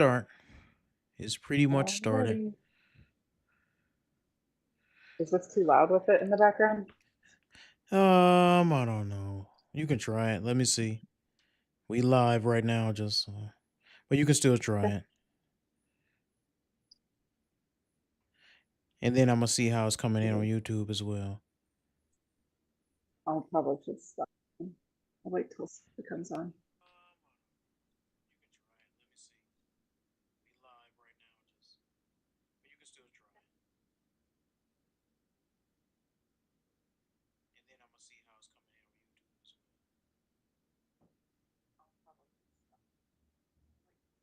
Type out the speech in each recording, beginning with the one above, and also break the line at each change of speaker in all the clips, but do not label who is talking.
Start. It's pretty much started.
Alrighty. Is this too loud with it in the background?
I don't know. You can try it. Let me see. We live right now, but you can still try
Okay.
it, and then I'm gonna see how it's coming in on
Yeah,
YouTube as well.
I'll probably just stop. I'll wait till it comes on.
You can try it. Let me see. We live right now, but you can still try it, and then I'm gonna see how it's coming in on YouTube as well.
I'll probably just stop.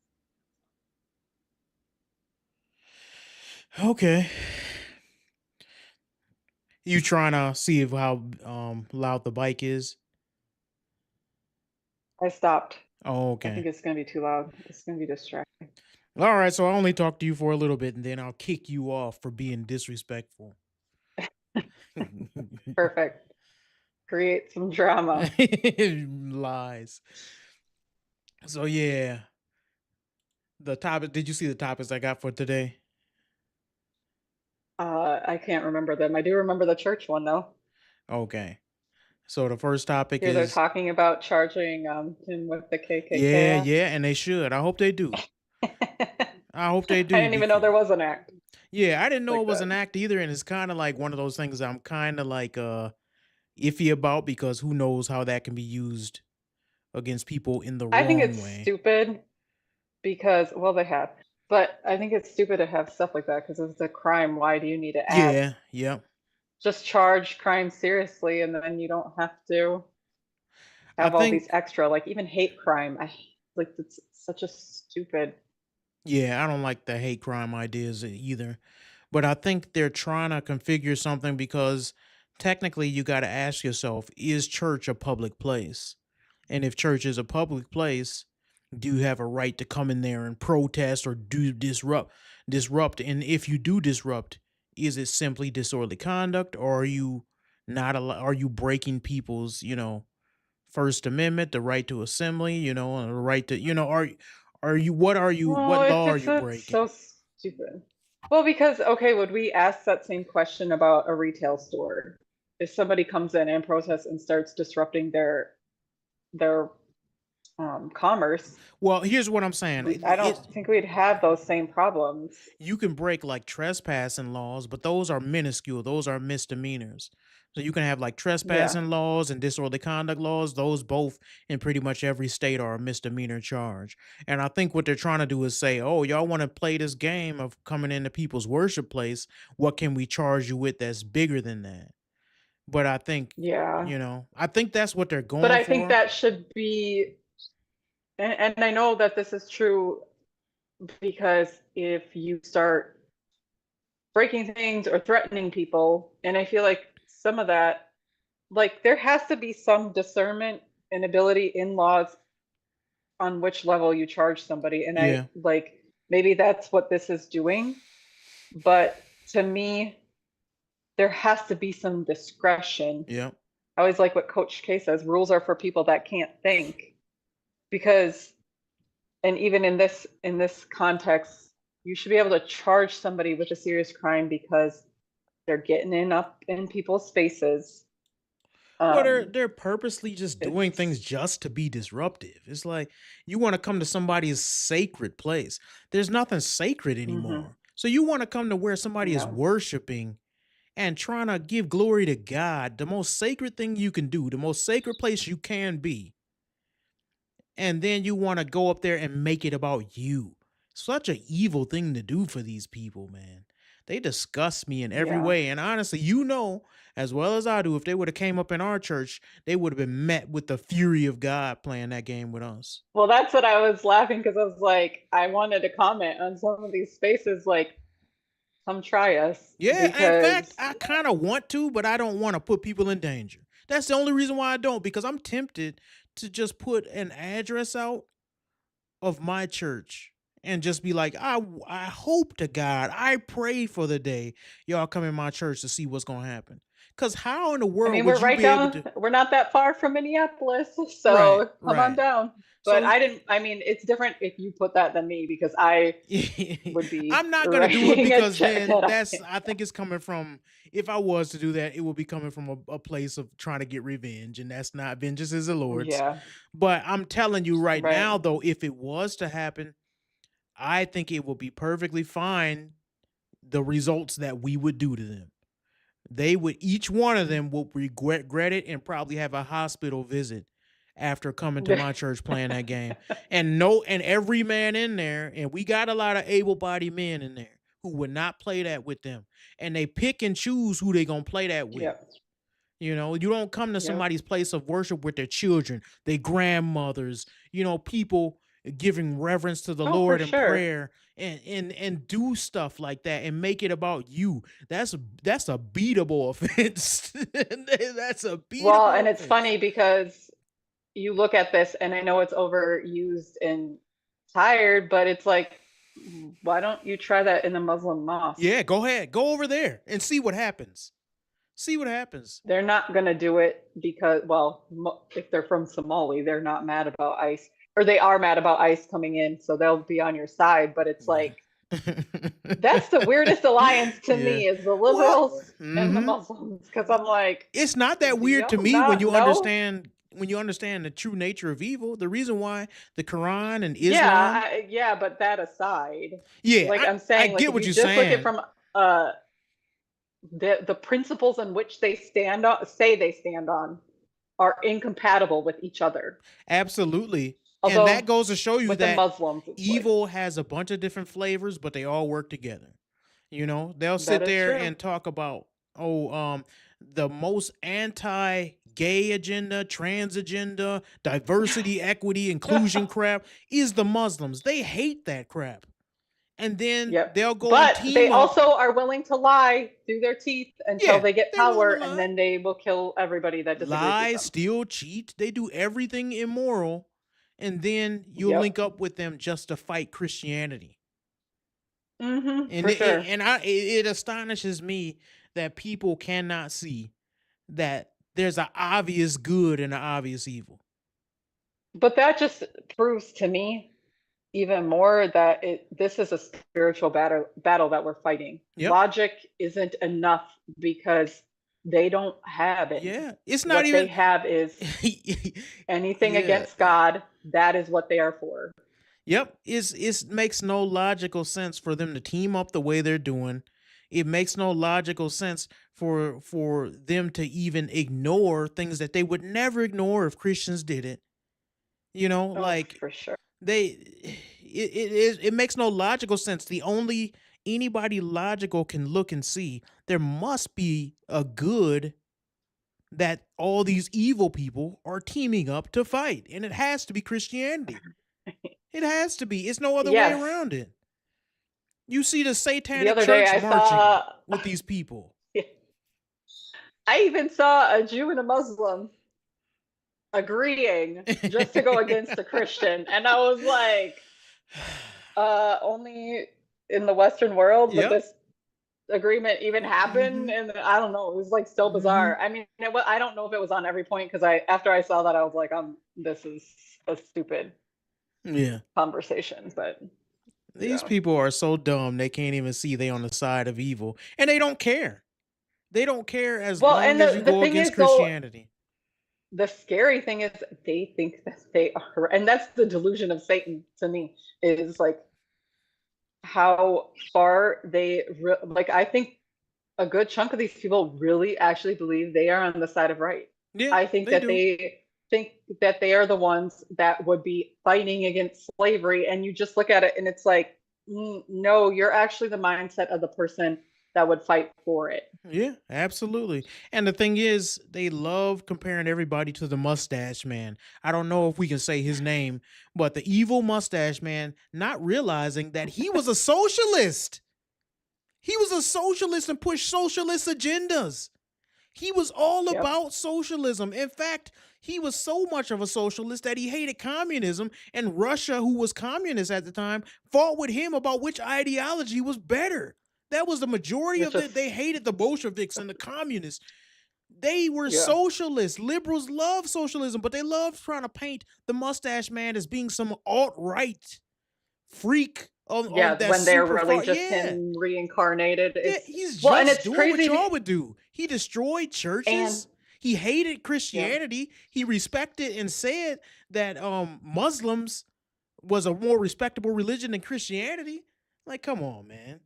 Wait till
Okay. You trying to see if how loud the bike is?
I stopped.
Oh,
I think
okay.
it's gonna be too loud. It's gonna be distracting.
All right. So I only talk to you for a little bit, and then I'll kick you off for being disrespectful.
Perfect. Create some drama.
Lies. So yeah, the topic. Did you see the topics I got for today?
I can't remember them. I do remember the church one though.
Okay. So the first topic
Here they're
is
talking about charging him with the KKK
yeah,
act.
yeah, and they should. I hope they do.
I
I hope they do
didn't even know
because
there was an act
yeah, I didn't know
like
it was
that.
an act either, and it's kind of like one of those things I'm kind of like iffy about because who knows how that can be used against people in the
I think
wrong
it's
way.
stupid because, well, they have, but I think it's stupid to have stuff like that because if it's a crime, why do you need to add?
Yeah, yeah.
Just charge crime seriously, and then you don't have to
I
have all these
think
extra, like even hate crime. Like it's such a stupid.
yeah, I don't like the hate crime ideas either. But I think they're trying to configure something because technically you got to ask yourself, is church a public place? And if church is a public place, do you have a right to come in there and protest or do disrupt? And if you do disrupt, is it simply disorderly conduct or are you not are you breaking people's, First Amendment, the right to assembly, and the right to,
Well,
what
it's
law are
just
you
it's so
breaking?
stupid. Well, because okay, would we ask that same question about a retail store? If somebody comes in and protests and starts disrupting their commerce,
Well, here's what I'm saying.
I don't think we'd have those same problems.
You can break like trespassing laws, but those are minuscule. Those are misdemeanors. So you can have like
Yeah.
trespassing laws and disorderly conduct laws. Those both in pretty much every state are a misdemeanor charge. And I think what they're trying to do is say, oh, y'all want to play this game of coming into people's worship place. What can we charge you with that's bigger than that? But I think,
Yeah.
I think that's what they're
But
going
I think
for.
that should be, and I know that this is true because if you start breaking things or threatening people, and I feel like some of that, like there has to be some discernment and ability in laws on which level you charge somebody. And I
Yeah.
like maybe that's what this is doing. But to me, there has to be some discretion.
Yeah.
I always like what Coach K says, rules are for people that can't think. Because and even in this context, you should be able to charge somebody with a serious crime because they're getting in up in people's spaces.
Well, they're
Um,
they're purposely just doing things
it's
just to be disruptive. It's like you want to come to somebody's sacred place. There's nothing sacred
mhm,
anymore. So you want to come to where somebody is
no,
worshiping and trying to give glory to God, the most sacred thing you can do, the most sacred place you can be. And then you want to go up there and make it about you. Such an evil thing to do for these people, man. They disgust me in every
yeah.
way. And honestly, as well as I do, if they would have came up in our church, they would have been met with the fury of God playing that game with us.
Well, that's what I was laughing because I was like, I wanted to comment on some of these spaces, like, come try us
Yeah, in fact,
because
I kind of want to, but I don't want to put people in danger. That's the only reason why I don't, because I'm tempted to just put an address out of my church and just be like, I hope to God, I pray for the day y'all come in my church to see what's gonna happen. Because how in the
I
world
mean,
would you be able to?
we're not that far from Minneapolis,
Right,
so come on
right.
down. But
So
I mean, it's different if you put that than me because I would be
I'm not gonna do it
writing a
because
check
then
that I
that's
can't.
I think it's coming from, if I was to do that, it would be coming from a place of trying to get revenge, and that's not, vengeance is the Lord's.
Yeah,
But I'm telling you right
right.
now, though, if it was to happen, I think it would be perfectly fine, the results that we would do to them. They would, each one of them would regret it and probably have a hospital visit after coming to my church playing that game. And no, and every man in there, and we got a lot of able-bodied men in there who would not play that with them. And they pick and choose who they gonna play that with.
Yep,
You know, you don't come to
yep.
somebody's place of worship with their children, their grandmothers, people giving reverence to the
Oh, for
Lord in
sure.
prayer, and do stuff like that and make it about you. That's a beatable offense. That's a
Well, and
beatable
it's
offense.
funny because you look at this, and I know it's overused and tired, but it's like, why don't you try that in a Muslim mosque?
Yeah, go ahead. Go over there and see what happens. See what happens.
They're not going to do it because, well, if they're from Somali, they're not mad about ICE, or they are mad about ICE coming in, so they'll be on your side. But it's
Yeah.
like, that's the weirdest alliance to
Yeah.
me is the
Well,
liberals and the
mhm.
Muslims, because I'm like,
It's not that
do
weird to
y'all
me
not know?
when you understand the true nature of evil. The reason why the Quran and
Yeah,
Islam,
yeah, but that aside,
yeah,
like I'm
I
saying, like
get
if
what
you
you're
just look at
saying.
from uh the principles in which they stand on, say they stand on, are incompatible with each other.
Absolutely. And that
Although
goes to show you
with the
that
Muslims, it's like
evil has a bunch of different flavors, but they all work together. They'll
that
sit
is
there
true.
and talk about, oh, the most anti-gay agenda, trans agenda, diversity, equity, inclusion crap is the Muslims. They hate that crap. And then
Yep.
they'll go and
But they
team up.
also are willing to lie through their teeth until
Yeah,
they get
they're willing
power,
to
and
lie,
then they will kill everybody that disagrees with
lie,
them.
steal, cheat. They do everything immoral, and then you'll
Yep.
link up with them just to fight Christianity. And
For sure.
it astonishes me that people cannot see that there's an obvious good and an obvious evil.
But that just proves to me even more that this is a spiritual battle that we're fighting.
Yep.
Logic isn't enough because they don't have any.
Yeah. It's not
What they
even.
have is anything
Yeah.
against God, that is what they are for.
Yep. It makes no logical sense for them to team up the way they're doing. It makes no logical sense for them to even ignore things that they would never ignore if Christians did it.
Oh,
Like
for sure.
it makes no logical sense. The only anybody logical can look and see there must be a good that all these evil people are teaming up to fight, and it has to be Christianity. It has to be. It's no other way
Yes.
around it. You see the
The
satanic
other day
church
I
marching
saw
with these people.
I even saw a Jew and a Muslim agreeing just to go against a Christian. And I was like, only in the Western world would
Yep.
this agreement even happen?
Mhm.
And I don't know, it was like so
Mhm.
bizarre. I mean, I don't know if it was on every point because after I saw that I was like, this is a stupid
Yeah.
conversation. But
These
yeah.
people are so dumb they can't even see they on the side of evil, and they don't care. They don't care as
Well,
long
and
as you
the
go
thing
against
is though,
Christianity.
the scary thing is they think that they are, and that's the delusion of Satan to me, is like how far like I think a good chunk of these people really actually believe they are on the side of right.
Yeah,
I think
they
that
do.
they think that they are the ones that would be fighting against slavery, and you just look at it and it's like, no, you're actually the mindset of the person that would fight for it.
Yeah, absolutely. And the thing is, they love comparing everybody to the mustache man. I don't know if we can say his name, but the evil mustache man, not realizing that he was a socialist. He was a socialist and pushed socialist agendas. He was all
Yep.
about socialism. In fact, he was so much of a socialist that he hated communism, and Russia, who was communist at the time, fought with him about which ideology was better. That was the majority
It's
of it.
just
They hated the Bolsheviks and the communists. They were
Yeah.
socialists. Liberals love socialism, but they love trying to paint the mustache man as being some alt-right freak
Yeah,
on that's
when they're
super
really
far.
just
Yeah.
him reincarnated.
Yeah,
It's
he's
well, and
just
it's
doing what
crazy.
y'all would do. He destroyed
And
churches. He hated
yeah,
Christianity. He respected and said that Muslims was a more respectable religion than Christianity. Like, come on, man.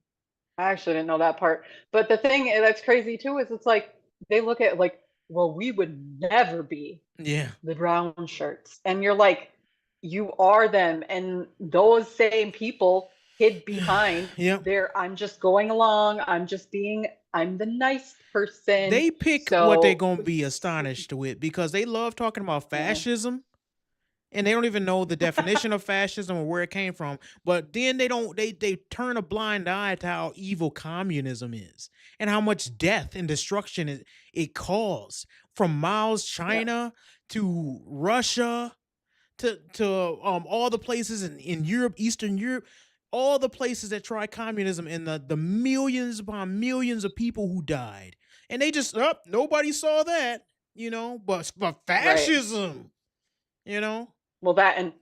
I actually didn't know that part. But the thing that's crazy too is it's like they look at like, well, we would never be
Yeah.
the brown shirts. And you're like, you are them. And those same people hid behind
Yep.
their, I'm just going along, I'm the nice person.
They pick what they're
So
gonna be astonished with because they love talking about
yeah.
fascism. And they don't even know the definition of fascism or where it came from. But then they turn a blind eye to how evil communism is and how much death and destruction it caused from Mao's
Yeah.
China to Russia to all the places in Europe, Eastern Europe, all the places that tried communism and the millions upon millions of people who died. And they just nobody saw that, but
Right.
fascism, you know.
Well, that and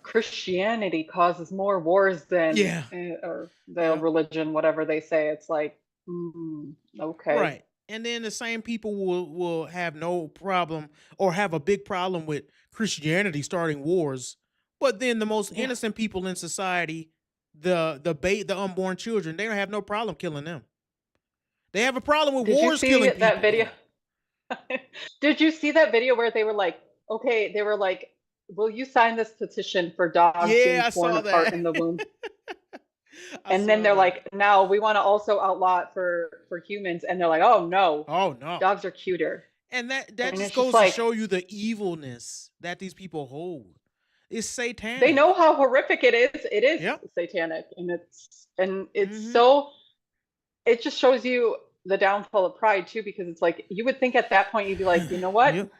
Christianity causes more wars than
Yeah.
or the
Yeah.
religion, whatever they say. It's like, okay.
Right. And then the same people will have no problem or have a big problem with Christianity starting wars. But then the most
Yeah.
innocent people in society, the unborn children, they don't have no problem killing them. They have a problem with
Did you
wars
see
killing
that
people.
video? Did you see that video where they were like, okay, they were like, will you sign this petition for dogs being
Yeah, I
torn
saw
apart
that.
in the womb?
I
And then
saw
they're
that.
like, now we want to also outlaw it for humans. And they're like, oh no,
Oh no.
dogs are cuter.
And that
And
just
it's just
goes to
like,
show you the evilness that these people hold. It's satanic.
they know how horrific it is. It is
Yep.
satanic, and it's
Mhm.
so. It just shows you the downfall of pride too, because it's like you would think at that point you'd be like, you know what?
Yep.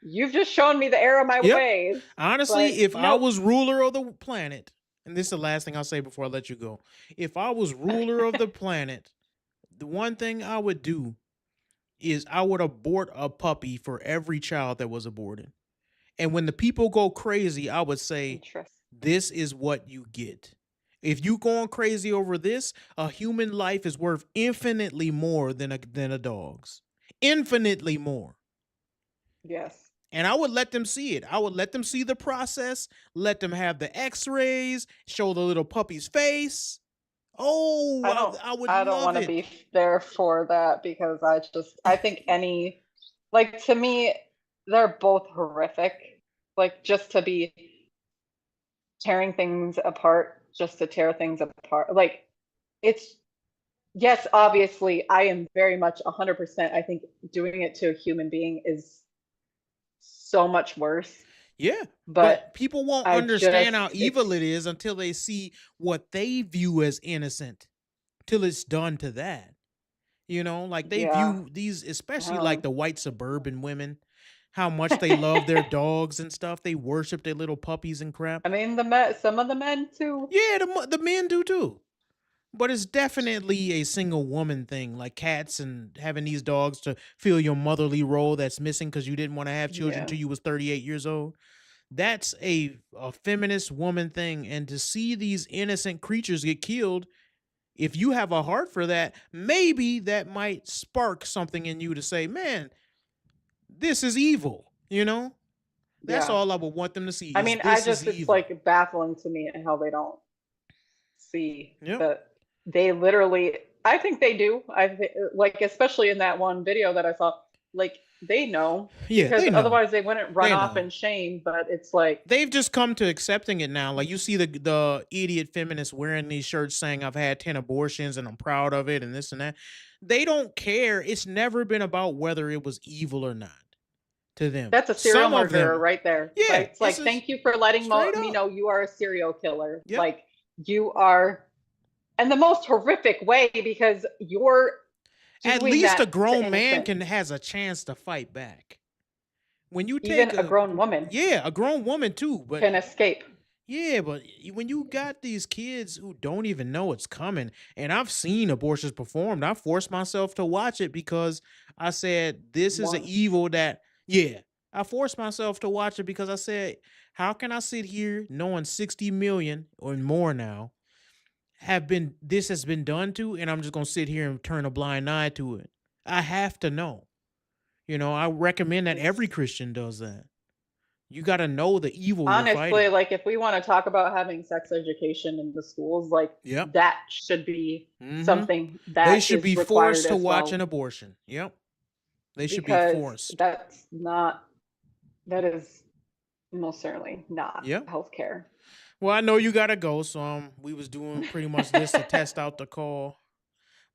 You've just shown me the error of my
Yep.
ways.
Honestly,
But
if I
nope.
was ruler of the planet, and this is the last thing I'll say before I let you go. If I was ruler of the planet, the one thing I would do is I would abort a puppy for every child that was aborted. And when the people go crazy, I would say,
Interesting.
this is what you get. If you going crazy over this, a human life is worth infinitely more than a dog's. Infinitely more.
Yes.
And I would let them see it. I would let them see the process, let them have the x-rays, show the little puppy's face. Oh, I would
I don't
love
want to
it.
be there for that, because I think any, like, to me, they're both horrific. Like, just to be tearing things apart, just to tear things apart. Like, it's, yes, obviously, I am very much 100%. I think doing it to a human being is so much worse.
Yeah,
But
people won't
I
understand how
just,
evil
it's,
it is until they see what they view as innocent, till it's done to that. Like they
yeah.
view these, especially like the white suburban women, how much they love their dogs and stuff. They worship their little puppies and crap.
I mean, some of the men too.
Yeah, the men do too. But it's definitely a single woman thing, like cats and having these dogs to fill your motherly role that's missing because you didn't want to have children
Yeah.
until you was 38 years old. That's a feminist woman thing. And to see these innocent creatures get killed, if you have a heart for that, maybe that might spark something in you to say, man, this is evil. That's
Yeah.
all I would want them to see.
I
Is
mean,
this is
it's
evil.
like baffling to me how they don't see
Yep.
that they literally, I think they do. Like, especially in that one video that I saw, like, they know,
Yeah,
because
they know.
otherwise they wouldn't run
They
off
know.
in shame. But it's like,
They've just come to accepting it now. Like you see the idiot feminists wearing these shirts saying I've had 10 abortions and I'm proud of it and this and that. They don't care. It's never been about whether it was evil or not to them.
that's a serial
Some of
murderer
them,
right there.
yeah,
Like, it's like,
this is
thank you for letting
straight
me
up.
know you are a serial killer.
Yep.
Like, you are, and the most horrific way, because you're
At
doing
least a
that to
grown man
innocent,
has a chance to fight back. When you
even
take
a grown woman
yeah, a grown woman too, but
can escape.
Yeah, but when you got these kids who don't even know it's coming, and I've seen abortions performed, I forced myself to watch it because I said, this is an
Once.
evil that, yeah, I forced myself to watch it because I said, how can I sit here knowing 60 million or more now this has been done to, and I'm just going to sit here and turn a blind eye to it? I have to know. I recommend that every
It's
Christian does that. You got to know the evil you're
honestly,
fighting.
like if we want to talk about having sex education in the schools, like
Yep.
that should be
Hmm.
something
They
that
should
is
be
required
forced to
as
watch an
well,
abortion. Yep. They should be
because
forced.
that is most certainly not
Yep.
healthcare.
Well, I know you gotta go, so we was doing pretty much this to test out the call,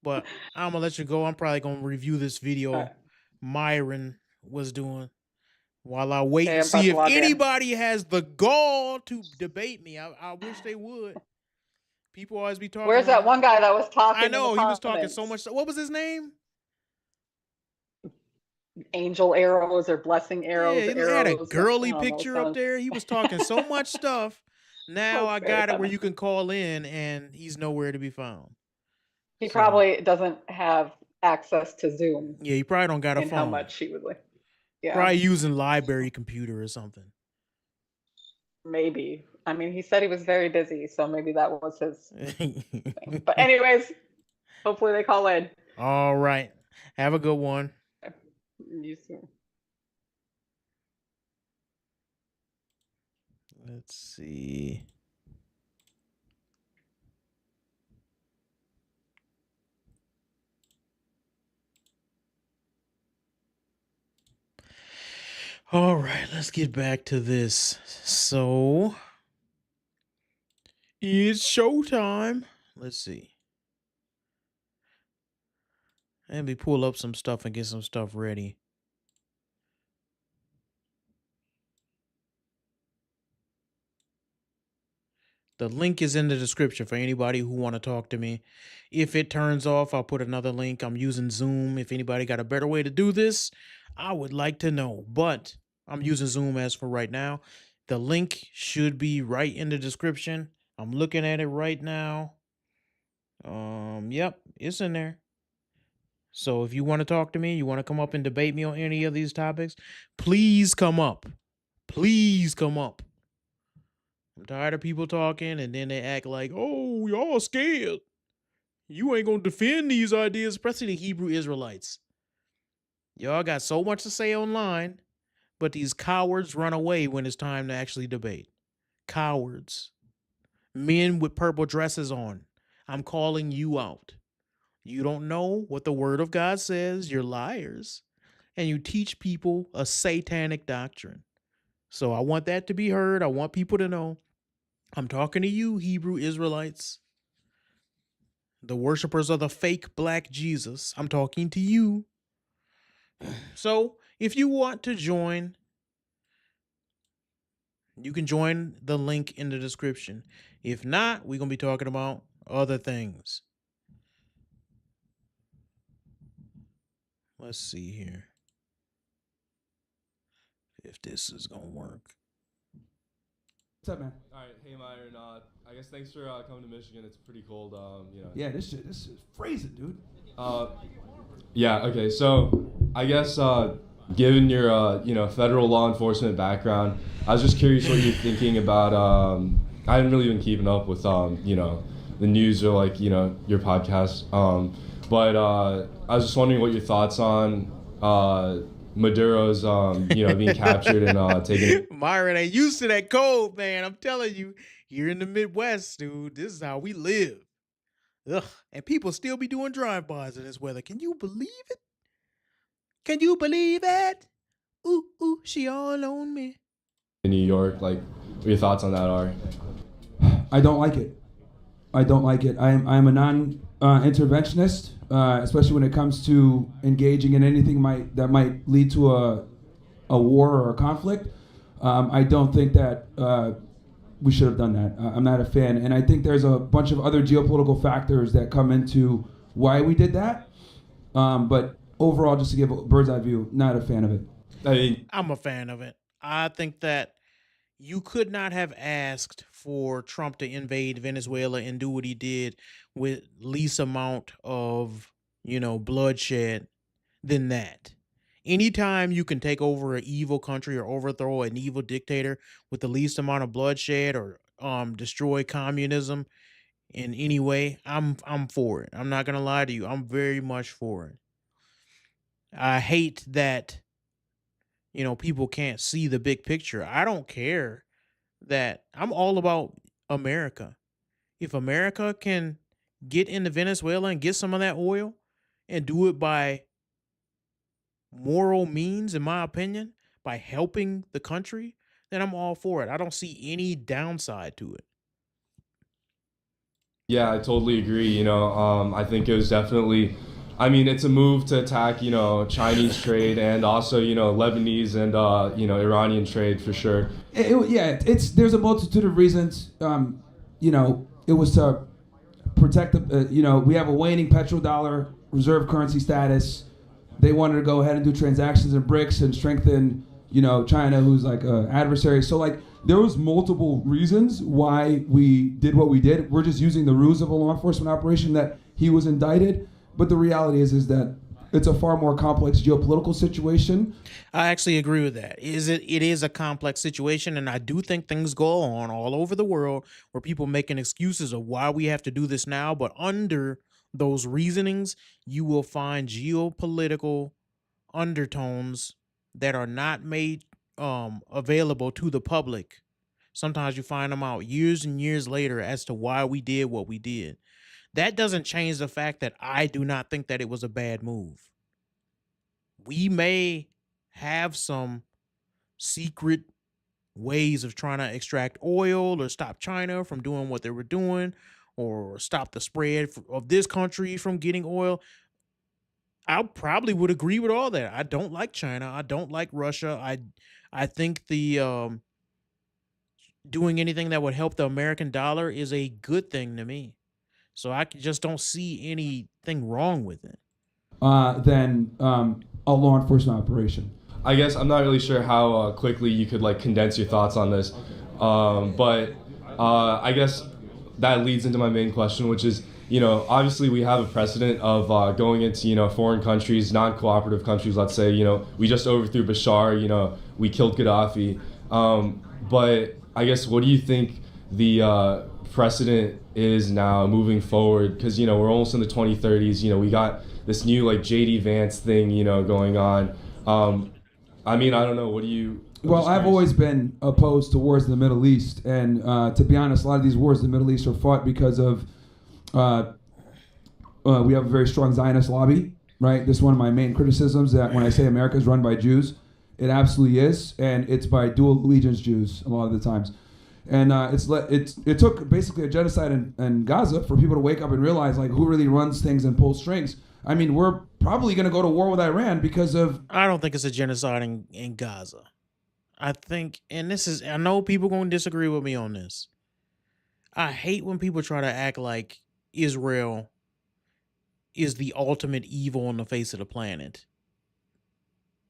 but I'm gonna let you go. I'm probably gonna review this
All right.
video Myron was doing while I wait
Okay,
and
I'm about
see
to
if
log in.
anybody has the gall to debate me. I wish they would. People always be talking
Where's that
about.
one guy that was
I
talking in the
know he was talking so
comments?
much. What was his name?
Angel arrows or blessing
Yeah,
arrows,
he had a
arrows. I
girly
don't know.
picture up
Sounds
there. He was talking so much stuff. Now
sounds
I
very
got it where you
feminine.
can call in and he's nowhere to be found.
He
So
probably doesn't have access to Zoom
yeah, he probably don't got a
and how
phone.
much he would like. Yeah,
Probably using library computer or something.
maybe. I mean, he said he was very busy, so maybe that was his thing. But anyways, hopefully they call in.
All right. Have a good one.
You soon.
Let's see. All right, let's get back to this. So it's showtime. Let's see. Let me pull up some stuff and get some stuff ready. The link is in the description for anybody who want to talk to me. If it turns off, I'll put another link. I'm using Zoom. If anybody got a better way to do this, I would like to know. But I'm using Zoom as for right now. The link should be right in the description. I'm looking at it right now. Yep, it's in there. So if you want to talk to me, you want to come up and debate me on any of these topics, please come up. Please come up. I'm tired of people talking and then they act like, oh, y'all scared. You ain't gonna defend these ideas, especially the Hebrew Israelites. Y'all got so much to say online, but these cowards run away when it's time to actually debate. Cowards. Men with purple dresses on. I'm calling you out. You don't know what the word of God says. You're liars. And you teach people a satanic doctrine. So I want that to be heard. I want people to know. I'm talking to you, Hebrew Israelites, the worshipers of the fake black Jesus. I'm talking to you. So if you want to join, you can join the link in the description. If not, we're going to be talking about other things. Let's see here if this is going to work.
What's up, man?
All right, hey Myron. I guess thanks for coming to Michigan. It's pretty cold.
Yeah, this is freezing, dude.
Yeah. Okay. So I guess given your federal law enforcement background, I was just curious what you're thinking about. I haven't really been keeping up with the news or your podcast. But I was just wondering what your thoughts on Maduro's being captured and taken.
Myron ain't used to that cold, man. I'm telling you, here in the Midwest, dude, this is how we live. Ugh, and people still be doing drive-bys in this weather. Can you believe it? Can you believe it? Ooh, ooh, she all on me.
in New York. Like, what your thoughts on that are?
I don't like it. I don't like it. I'm a non-interventionist, especially when it comes to engaging in anything that might lead to a war or a conflict. I don't think that we should have done that. I'm not a fan, and I think there's a bunch of other geopolitical factors that come into why we did that. But overall, just to give a bird's eye view, not a fan of it.
I mean,
I'm a fan of it. I think that you could not have asked for Trump to invade Venezuela and do what he did with least amount of, bloodshed than that. Anytime you can take over an evil country or overthrow an evil dictator with the least amount of bloodshed or destroy communism in any way, I'm for it. I'm not gonna lie to you. I'm very much for it. I hate that, people can't see the big picture. I don't care that I'm all about America. If America can get into Venezuela and get some of that oil and do it by moral means, in my opinion, by helping the country, then I'm all for it. I don't see any downside to it.
Yeah, I totally agree. I think it was definitely, I mean, it's a move to attack, Chinese trade and also, Lebanese and, Iranian trade for sure.
It's there's a multitude of reasons. It was to protect the. We have a waning petrodollar reserve currency status. They wanted to go ahead and do transactions in BRICS and strengthen, China, who's like an adversary. So like there was multiple reasons why we did what we did. We're just using the ruse of a law enforcement operation that he was indicted. But the reality is that it's a far more complex geopolitical situation.
I actually agree with that. It is a complex situation, and I do think things go on all over the world where people making excuses of why we have to do this now, but under those reasonings, you will find geopolitical undertones that are not made available to the public. Sometimes you find them out years and years later as to why we did what we did. That doesn't change the fact that I do not think that it was a bad move. We may have some secret ways of trying to extract oil or stop China from doing what they were doing or stop the spread of this country from getting oil. I probably would agree with all that. I don't like China. I don't like Russia. I think the doing anything that would help the American dollar is a good thing to me. So just don't see anything wrong with it.
Than a law enforcement operation.
I guess I'm not really sure how quickly you could like condense your thoughts on this, but I guess that leads into my main question, which is, obviously we have a precedent of going into, foreign countries, non-cooperative countries, let's say, we just overthrew Bashar, we killed Gaddafi. But I guess, what do you think the precedent is now moving forward? Because, we're almost in the 2030s, we got this new like JD Vance thing, going on. I mean, I don't know. What do you?
Well, I've always been opposed to wars in the Middle East, and to be honest, a lot of these wars in the Middle East are fought because of we have a very strong Zionist lobby, right? This is one of my main criticisms, that when I say America is run by Jews, it absolutely is, and it's by dual allegiance Jews a lot of the times. And it took basically a genocide in Gaza for people to wake up and realize like who really runs things and pulls strings. I mean, we're probably going to go to war with Iran because of.
I don't think it's a genocide in Gaza. I think, and I know people going to disagree with me on this. I hate when people try to act like Israel is the ultimate evil on the face of the planet.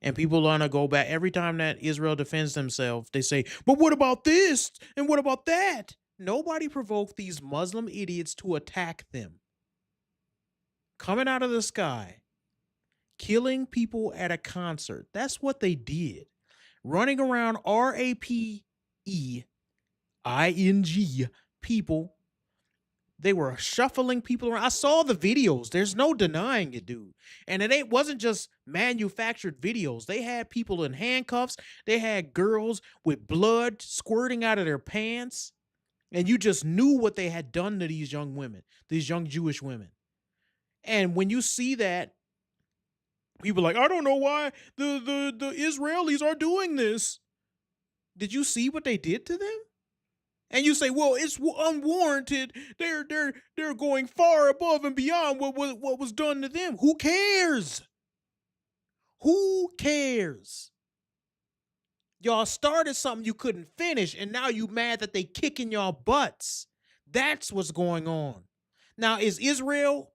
And people want to go back every time that Israel defends themselves. They say, but what about this? And what about that? Nobody provoked these Muslim idiots to attack them. Coming out of the sky, killing people at a concert. That's what they did. Running around RAPEING people. They were shuffling people around. I saw the videos. There's no denying it, dude. And it wasn't just manufactured videos. They had people in handcuffs. They had girls with blood squirting out of their pants. And you just knew what they had done to these young women, these young Jewish women. And when you see that, people are like, I don't know why the Israelis are doing this. Did you see what they did to them? And you say, well, it's unwarranted. They're going far above and beyond what was done to them. Who cares? Who cares? Y'all started something you couldn't finish, and now you mad that they kicking y'all butts. That's what's going on. Now, is Israel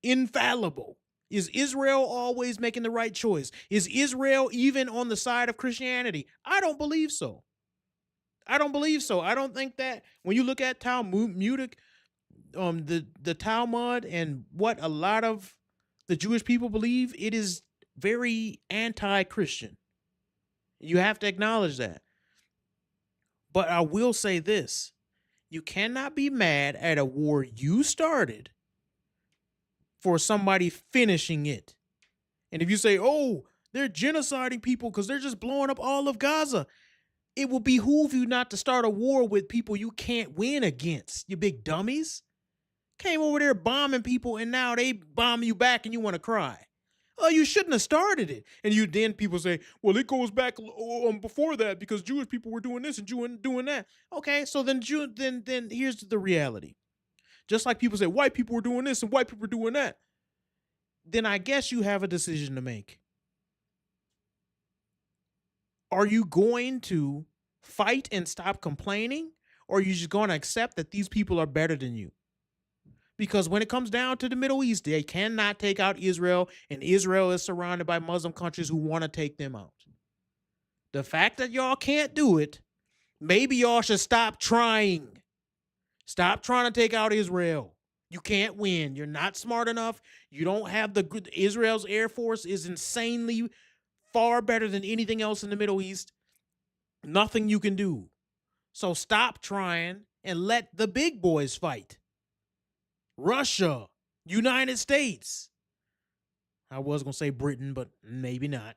infallible? Is Israel always making the right choice? Is Israel even on the side of Christianity? I don't believe so. I don't believe so. I don't think that when you look at Talmudic, the Talmud and what a lot of the Jewish people believe, it is very anti-Christian. You have to acknowledge that. But I will say this. You cannot be mad at a war you started for somebody finishing it. And if you say, oh, they're genociding people because they're just blowing up all of Gaza, it will behoove you not to start a war with people you can't win against, you big dummies. Came over there bombing people and now they bomb you back and you want to cry. Oh, you shouldn't have started it. And you then people say, well, it goes back before that because Jewish people were doing this and doing that. Okay, so then here's the reality. Just like people say white people were doing this and white people were doing that. Then I guess you have a decision to make. Are you going to fight and stop complaining? Or are you just going to accept that these people are better than you? Because when it comes down to the Middle East, they cannot take out Israel, and Israel is surrounded by Muslim countries who want to take them out. The fact that y'all can't do it, maybe y'all should stop trying. Stop trying to take out Israel. You can't win. You're not smart enough. You don't have Israel's Air Force is insanely far better than anything else in the Middle East. Nothing you can do. So stop trying and let the big boys fight. Russia, United States. I was going to say Britain, but maybe not.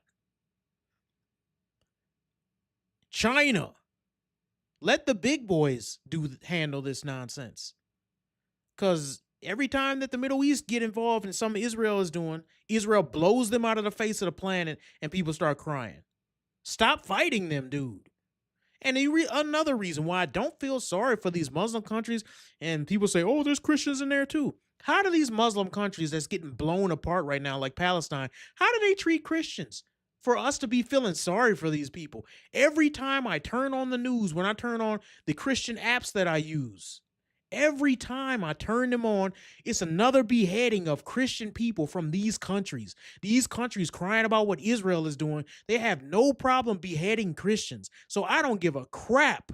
China. Let the big boys handle this nonsense. Because every time that the Middle East get involved in something Israel is doing, Israel blows them out of the face of the planet and people start crying. Stop fighting them, dude. And another reason why I don't feel sorry for these Muslim countries, and people say, oh, there's Christians in there too. How do these Muslim countries that's getting blown apart right now, like Palestine, how do they treat Christians? For us to be feeling sorry for these people. Every time I turn on the news, when I turn on the Christian apps that I use, every time I turn them on, it's another beheading of Christian people from these countries. These countries crying about what Israel is doing. They have no problem beheading Christians. So I don't give a crap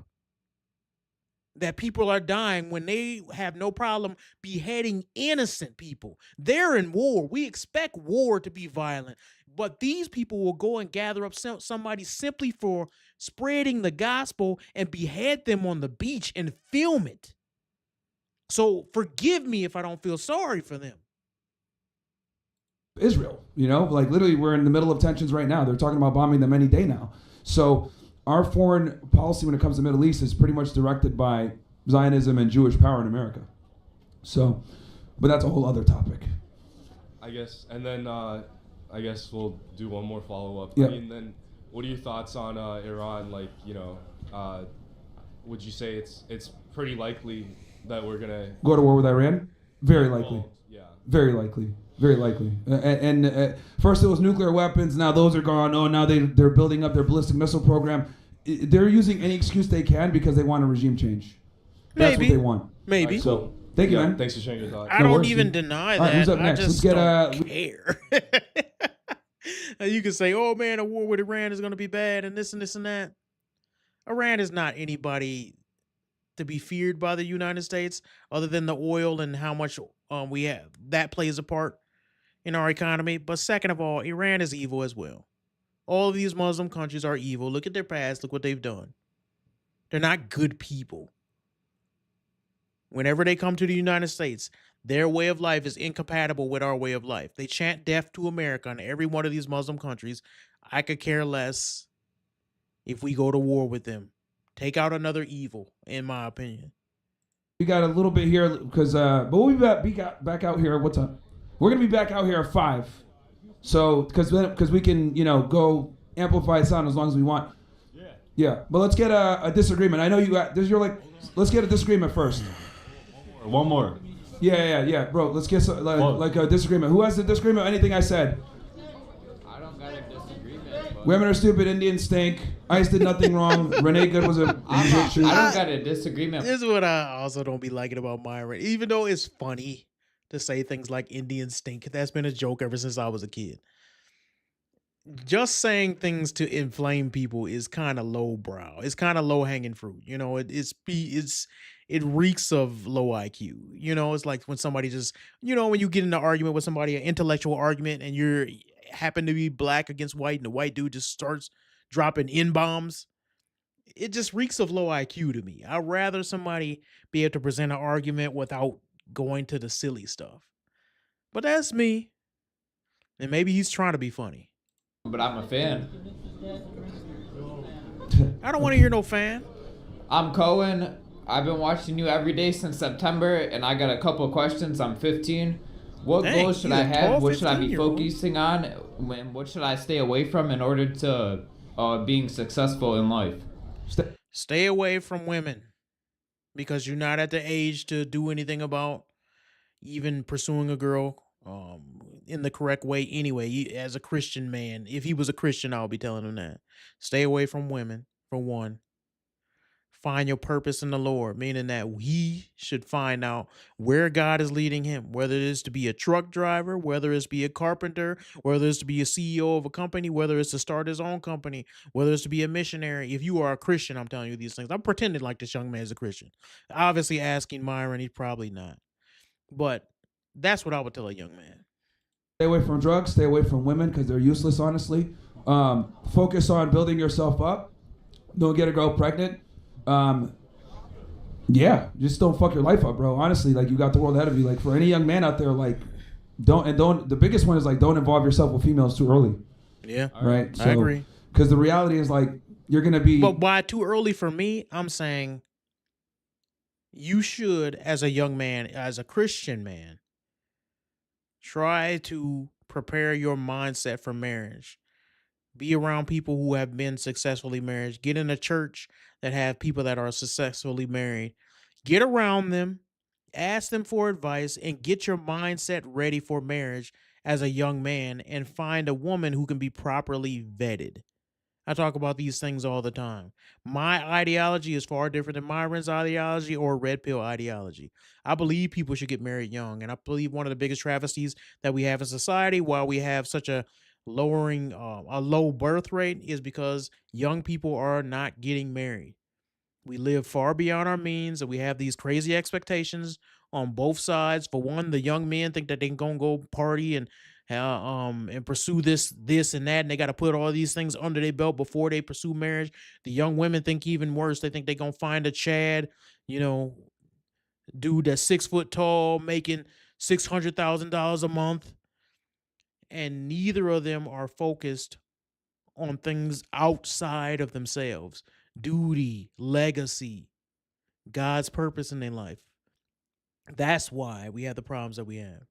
that people are dying when they have no problem beheading innocent people. They're in war. We expect war to be violent. But these people will go and gather up somebody simply for spreading the gospel and behead them on the beach and film it. So forgive me if I don't feel sorry for them.
Israel, like literally we're in the middle of tensions right now. They're talking about bombing them any day now. So our foreign policy when it comes to the Middle East is pretty much directed by Zionism and Jewish power in America. So, but that's a whole other topic.
I guess, and then I guess we'll do one more follow-up.
Yeah.
I mean, then what are your thoughts on Iran? Like, would you say it's pretty likely that we're gonna
Go to war with Iran? Very likely.
Yeah.
Very likely. Very likely. And first it was nuclear weapons. Now those are gone. Oh, now they're building up their ballistic missile program. They're using any excuse they can because they want a regime change. That's
Maybe.
what they want.
Maybe.
Right,
So thank you,
yeah,
man.
Thanks for sharing your thoughts.
I
No
don't
worries,
even
dude.
deny
All right,
that.
who's up
I
next?
just
Let's get,
don't care. And you can say, oh man, a war with Iran is going to be bad and this and this and that. Iran is not anybody to be feared by the United States other than the oil and how much we have. That plays a part in our economy. But second of all, Iran is evil as well. All of these Muslim countries are evil. Look at their past. Look what they've done. They're not good people. Whenever they come to the United States, their way of life is incompatible with our way of life. They chant death to America in every one of these Muslim countries. I could care less if we go to war with them. Take out another evil, in my opinion.
We got a little bit here because, but we'll be back out here. What's up? We're gonna be back out here at 5. So, because we can, go amplify sound as long as we want. Yeah. But let's get a disagreement. I know you got. Let's get a disagreement first.
One more.
Yeah, bro. Let's get like a disagreement. Who has the disagreement? Anything I said?
I don't got a disagreement. But
Women are stupid. Indians stink. ICE did nothing wrong. Renee Good was a
I
picture.
don't got a disagreement.
This is what I also don't be liking about Myron. Even though it's funny to say things like Indians stink, that's been a joke ever since I was a kid. just saying things to inflame people is kind of lowbrow. It's kind of low hanging fruit. You know, it reeks of low IQ. You know, it's like when somebody just, when you get in an argument with somebody, an intellectual argument, and you're happen to be black against white, and the white dude just starts dropping N bombs. It just reeks of low IQ to me. I'd rather somebody be able to present an argument without going to the silly stuff. But that's me. And maybe he's trying to be funny.
But I'm a fan.
I don't want to hear no fan.
I'm Cohen. I've been watching you every day since September, and I got a couple of questions. I'm 15. What
Dang,
goals should
you
I
a
have?
12,
What should I be
15-year-old.
focusing on? And what should I stay away from in order to being successful in life?
Stay away from women because you're not at the age to do anything about even pursuing a girl in the correct way anyway. As a Christian man, if he was a Christian, I'll be telling him that. Stay away from women, for one. Find your purpose in the Lord, meaning that he should find out where God is leading him, whether it is to be a truck driver, whether it's to be a carpenter, whether it's to be a CEO of a company, whether it's to start his own company, whether it's to be a missionary. If you are a Christian, I'm telling you these things. I'm pretending like this young man is a Christian. Obviously asking Myron, he's probably not. But that's what I would tell a young man.
Stay away from drugs. Stay away from women because they're useless, honestly. Focus on building yourself up. Don't get a girl pregnant. Yeah, just don't fuck your life up, bro. Honestly, like, you got the world ahead of you. Like, for any young man out there, like, don't. The biggest one is, like, don't involve yourself with females too early.
Yeah,
Right.
I agree.
Because the reality is, like, you're gonna be.
But why too early for me? I'm saying you should, as a young man, as a Christian man, try to prepare your mindset for marriage. Be around people who have been successfully married. Get in a church that have people that are successfully married. Get around them, ask them for advice, and get your mindset ready for marriage as a young man, and find a woman who can be properly vetted. I talk about these things all the time. My ideology is far different than Myron's ideology or red pill ideology. I believe people should get married young, and I believe one of the biggest travesties that we have in society, while we have such a low birth rate, is because young people are not getting married. We live far beyond our means, and we have these crazy expectations on both sides. For one, the young men think that they can go party and pursue this and that, and they got to put all these things under their belt before they pursue marriage. The young women think even worse. They think they're gonna find a Chad, dude that's 6 foot tall, making $600,000 a month, and neither of them are focused on things outside of themselves. Duty, legacy, God's purpose in their life. That's why we have the problems that we have.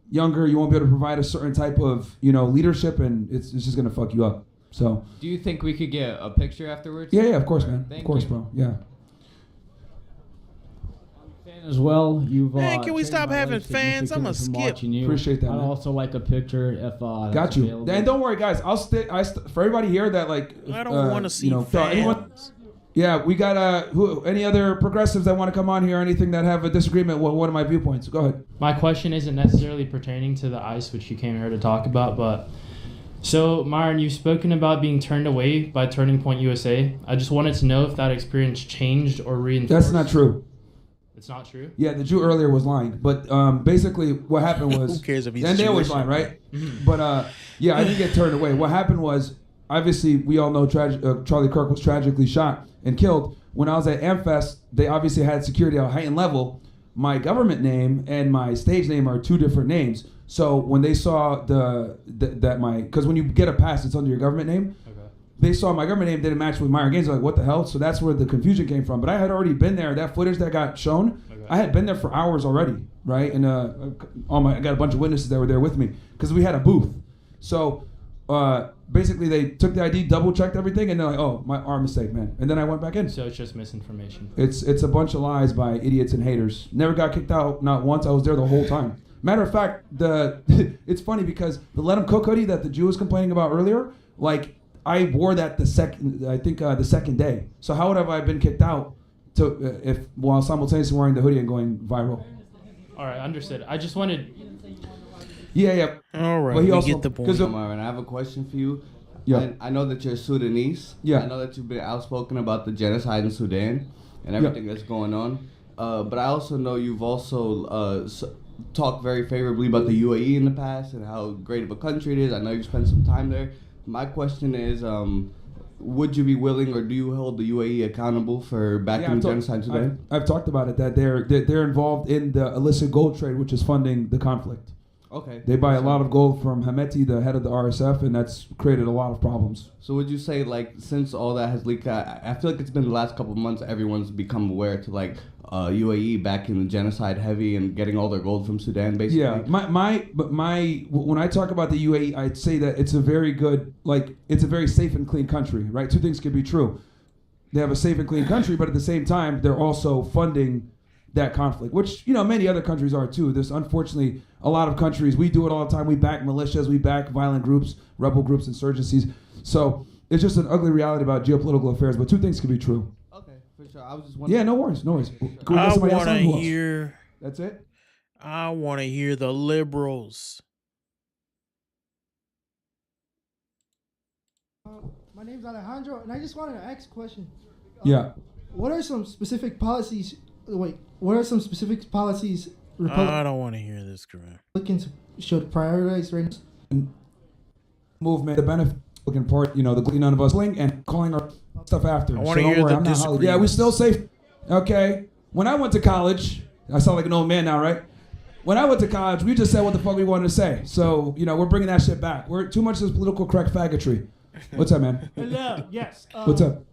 Younger, you won't be able to provide a certain type of, leadership, and it's just gonna fuck you up. So.
Do you think we could get a picture afterwards?
Yeah, of course, man.
Thank
Of course,
you.
bro. Yeah.
Fan as well. You've
Man, can we
changed
stop
my
having
life
fans? I'ma
significantly from
skip.
watching you.
Appreciate that,
I'd
man.
also like a picture if
Got
that's
you.
available.
And don't worry, guys. I'll stay. For everybody here that
I don't want to see fans.
Yeah, we got any other progressives that want to come on here or anything that have a disagreement with one of my viewpoints? Go ahead.
My question isn't necessarily pertaining to the ICE, which you came here to talk about, but so Myron, you've spoken about being turned away by Turning Point USA. I just wanted to know if that experience changed or reinforced.
That's not true.
It's not true?
Yeah, the Jew earlier was lying, but basically what happened was.
Who cares if he's
And they always
Jewish?
lying, right? But yeah, I didn't get turned away. What happened was, obviously, we all know Charlie Kirk was tragically shot and killed. When I was at AmFest, they obviously had security at a heightened level. My government name and my stage name are two different names. So when they saw because when you get a pass, it's under your government name.
Okay.
They saw my government name didn't match with Myron Gaines. They're like, what the hell? So that's where the confusion came from. But I had already been there. That footage that got shown,
Okay.
I had been there for hours already, right? And I got a bunch of witnesses that were there with me because we had a booth. So basically, they took the ID, double checked everything, and they're like, "Oh, our mistake, man." And then I went back in.
So it's just misinformation.
It's a bunch of lies by idiots and haters. Never got kicked out, not once. I was there the whole time. Matter of fact, it's funny because the Let 'Em Cook hoodie that the Jew was complaining about earlier, like, I wore that the second day. So how would have I been kicked out while simultaneously wearing the hoodie and going viral?
All right, understood. I just wanted...
Yeah.
All right,
But he
we
also-
get the point.
'cause
Marvin, I have a question for you.
Yeah.
I know that you're Sudanese.
Yeah.
I know that you've been outspoken about the genocide in Sudan and everything that's going on. But I also know you've also talked very favorably about the UAE in the past and how great of a country it is. I know you've spent some time there. My question is, would you be willing, or do you hold the UAE accountable for backing the genocide in Sudan?
I've talked about it, that they're involved in the illicit gold trade, which is funding the conflict.
Okay.
They buy a lot of gold from Hemeti, the head of the RSF, and that's created a lot of problems.
So would you say, like, since all that has leaked, I feel like it's been the last couple of months, everyone's become aware to, like, UAE backing the genocide heavy and getting all their gold from Sudan, basically?
Yeah, when I talk about the UAE, I'd say that it's a very good, like, it's a very safe and clean country, right? Two things could be true. They have a safe and clean country, but at the same time, they're also funding that conflict, which, you know, many other countries are too. There's unfortunately a lot of countries, we do it all the time. We back militias, we back violent groups, rebel groups, insurgencies. So it's just an ugly reality about geopolitical affairs, but two things can be true.
Okay, for sure. I was just wondering.
Yeah, no worries. Can we get
I
somebody else
want to
on? Who else?
hear.
That's it?
I want to hear the liberals.
My name's Alejandro, and I just wanted to ask a question.
Yeah.
What are some specific policies? Wait, what are some specific policies
I don't want to hear this crap.
Republicans should prioritize right now?
Movement, the benefit looking part, you know, the none of us link and calling our stuff after.
I wanna
don't
hear
worry,
the
I'm not Hollywood. Yeah, we still safe. Okay. When I went to college, I sound like an old man now, right? When I went to college, we just said what the fuck we wanted to say. So, you know, we're bringing that shit back. We're too much of this political correct faggotry. What's up, man?
Hello. Yes.
What's up?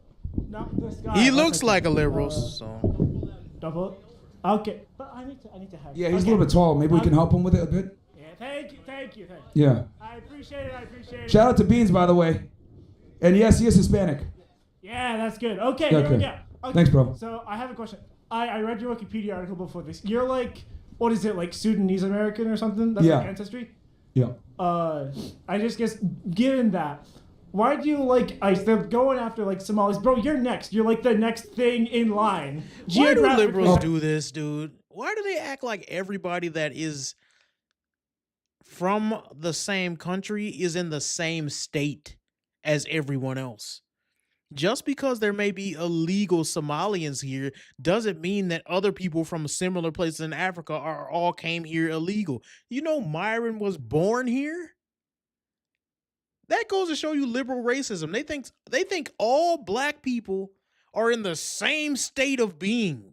Not this guy.
He looks like a liberal, so.
Double. Okay. But I need to have.
Yeah, he's a little bit tall. Maybe we can help him with it a bit.
Yeah. Thank you.
Yeah.
I appreciate it.
Shout out to Beans, by the way. And yes, he is Hispanic.
Yeah, that's good. Okay.
Yeah,
Here we
okay.
go. Okay.
Thanks, bro.
So I have a question. I read your Wikipedia article before this. You're like, what is it, like Sudanese American or something? That's
Yeah.
like ancestry?
Yeah.
I just guess, given that, why do you like ICE? They're going after like Somalis. Bro, you're next. You're like the next thing in line.
Why do
Geographically-
liberals do this, dude? Why do they act like everybody that is from the same country is in the same state as everyone else? Just because there may be illegal Somalians here doesn't mean that other people from similar places in Africa are all came here illegal. You know, Myron was born here. That goes to show you liberal racism. They think all black people are in the same state of being.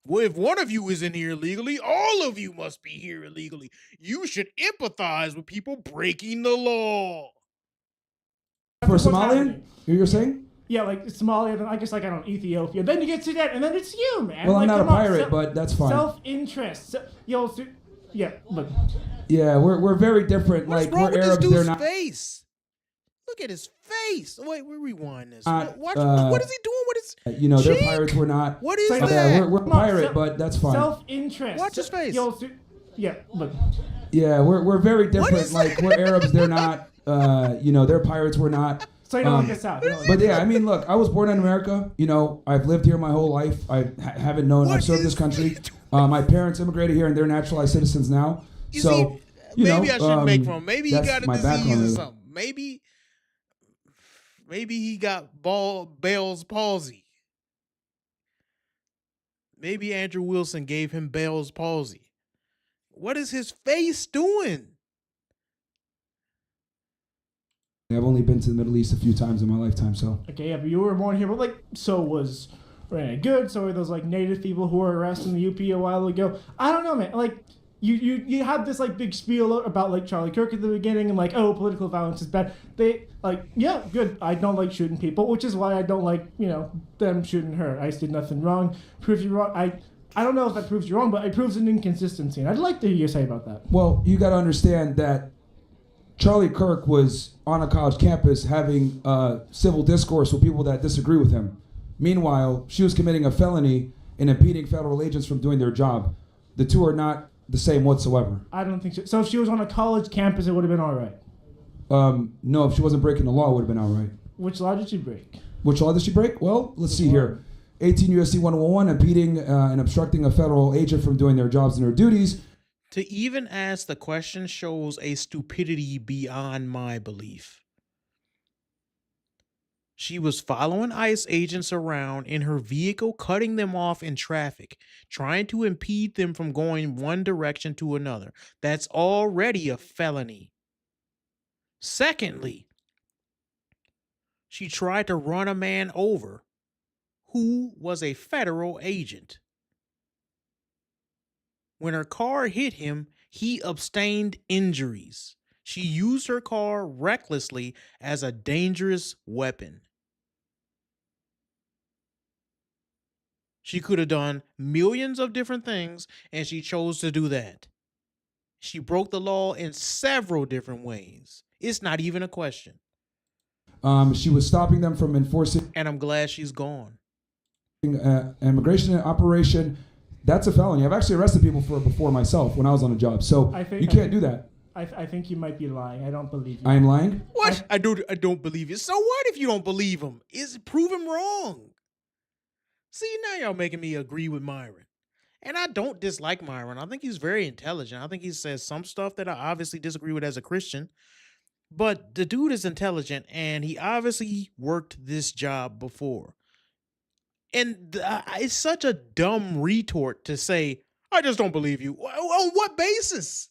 Well, if one of you is in here illegally, all of you must be here illegally. You should empathize with people breaking the law.
For
What's
Somalian,
happening.
you're saying?
Yeah, like Somalia, then I guess like I don't know, Ethiopia. Then you get to that, and then it's you, man.
Well, I'm
like,
not a
come on,
pirate, but that's fine.
Self-interest. Yeah, look.
Yeah, we're very different.
What's
like
wrong
we're
with
Arabs,
this
they're
dude's
not.
face? Look at his face. Wait, we rewind this.
Uh,
Watch,
uh,
what is he doing with his
You know, their
cheek?
pirates were not.
What is
Like,
that?
we're
Come on,
pirate, but that's fine.
Self-interest.
Watch his face.
Yeah, look.
Yeah, we're very different.
is
Like
that?
we're Arabs, they're not. You know, their pirates were not.
So you don't like this out. You don't like
But yeah, I mean, look, I was born in America. You know, I've lived here my whole life. I haven't known.
What
I've served
is
this country.
that?
My parents immigrated here, and they're naturalized citizens now.
You
so,
see,
you
maybe
know,
I shouldn't make fun. Maybe he
that's
got a
my
disease
background,
or
really.
something. Maybe he got Bell's palsy. Maybe Andrew Wilson gave him Bell's palsy. What is his face doing?
I've only been to the Middle East a few times in my lifetime, so.
Okay, yeah, but you were born here, but like, so was Renee Good, so were those like native people who were arrested in the UP a while ago. I don't know, man. Like, you had this like big spiel about like Charlie Kirk at the beginning and like, oh, political violence is bad. They like, yeah, good. I don't like shooting people, which is why I don't like, you know, them shooting her. ICE did nothing wrong. Proves you wrong. I don't know if that proves you wrong, but it proves an inconsistency, and I'd like to hear you say about that.
Well, you got to understand that Charlie Kirk was on a college campus having civil discourse with people that disagree with him. Meanwhile, she was committing a felony and impeding federal agents from doing their job. The two are not the same whatsoever.
I don't think so. So if she was on a college campus, it would have been all right.
No, if she wasn't breaking the law, it would have been all right.
Which law did she break?
Which law did she break? Well, let's see here. 18 U.S.C. 101, impeding and obstructing a federal agent from doing their jobs and their duties.
To even ask the question shows a stupidity beyond my belief. She was following ICE agents around in her vehicle, cutting them off in traffic, trying to impede them from going one direction to another. That's already a felony. Secondly, she tried to run a man over who was a federal agent. When her car hit him, he sustained injuries. She used her car recklessly as a dangerous weapon. She could have done millions of different things, and she chose to do that. She broke the law in several different ways. It's not even a question.
She was stopping them from enforcing
And I'm glad she's gone.
immigration operation. That's a felony. I've actually arrested people for it before myself when I was on a job. So you can't do that.
I think you might be lying. I don't believe you.
I am lying?
What? I don't believe you. So what if you don't believe him? Prove him wrong. See, now y'all making me agree with Myron. And I don't dislike Myron. I think he's very intelligent. I think he says some stuff that I obviously disagree with as a Christian. But the dude is intelligent, and he obviously worked this job before. And it's such a dumb retort to say, I just don't believe you. On what basis?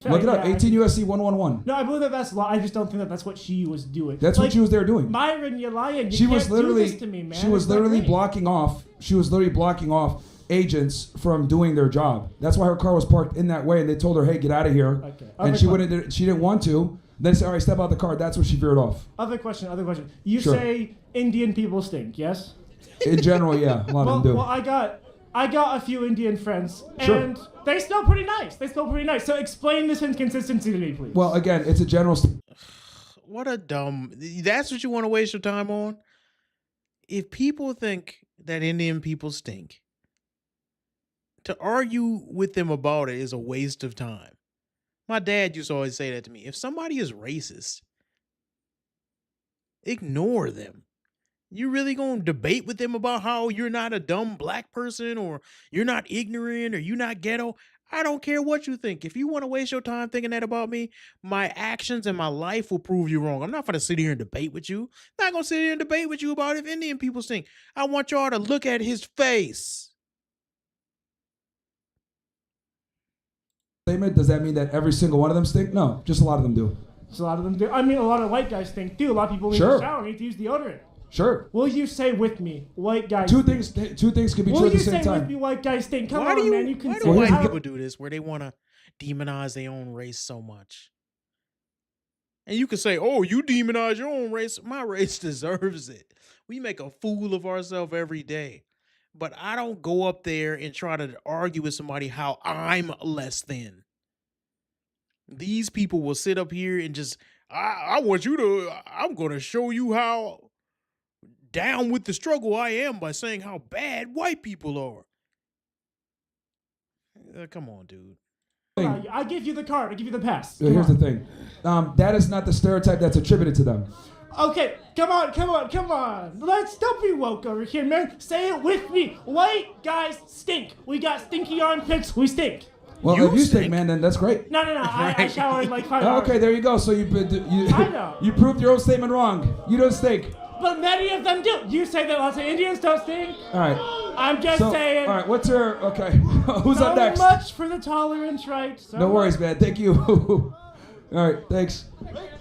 Look it up. 18 USC 111.
No, I believe that's law. I just don't think that's what she was doing.
That's what she was there doing.
Myron, you're lying. You
She
can't
was literally
do this to me, man.
she was
It's not
literally
right.
blocking off. She was literally blocking off agents from doing their job. That's why her car was parked in that way, and they told her, "Hey, get out of here."
Okay.
And
Other
she
que-
wouldn't. She didn't want to. Then they said, "All right, step out the car." That's when she veered off.
Other question. You
Sure.
say Indian people stink, yes?
In general, yeah, a lot of them do.
Well, I got a few Indian friends,
Sure.
and they smell pretty nice. So explain this inconsistency to me, please.
Well, again, it's a general.
What a dumb. That's what you want to waste your time on? If people think that Indian people stink, to argue with them about it is a waste of time. My dad used to always say that to me. If somebody is racist, ignore them. You really gonna debate with them about how you're not a dumb black person, or you're not ignorant, or you're not ghetto? I don't care what you think. If you want to waste your time thinking that about me, my actions and my life will prove you wrong. I'm not gonna sit here and debate with you. I'm not gonna sit here and debate with you about if Indian people stink. I want y'all to look at his face.
Statement. Does that mean that every single one of them stink? No, just a lot of them do.
So a lot of them do. I mean, a lot of white guys stink too. A lot of people leave
Sure.
the shower and need to use deodorant.
Sure.
Will you say with me, white guys?
Two
stink?
things. Two things can be
Will
true at
you
the same
say with
time.
me, white guys stink? Come
Why
on,
do you,
man. You can
why
say
do white
I-
people do this where they want to demonize their own race so much? And you can say, oh, you demonize your own race. My race deserves it. We make a fool of ourselves every day. But I don't go up there and try to argue with somebody how I'm less than. These people will sit up here and just, I'm going to show you how down with the struggle I am by saying how bad white people are. Come on, dude.
I give you the card. I give you the pass.
Here's the thing. That is not the stereotype that's attributed to them.
Okay, come on. Don't be woke over here, man. Say it with me. White guys stink. We got stinky armpits. We stink.
Well,
You
if you stink,
stink.
man, then that's great.
No. I shower in like 5
Oh,
hours.
okay, there you go. So you
I know.
you proved your own statement wrong. You don't stink.
But many of them do. You say that lots of Indians don't stink.
All right.
I'm just
So,
saying.
all right. What's your okay? Who's
so
up next?
much for the tolerance, right? So
No worries, man. Thank you. All right. Thanks.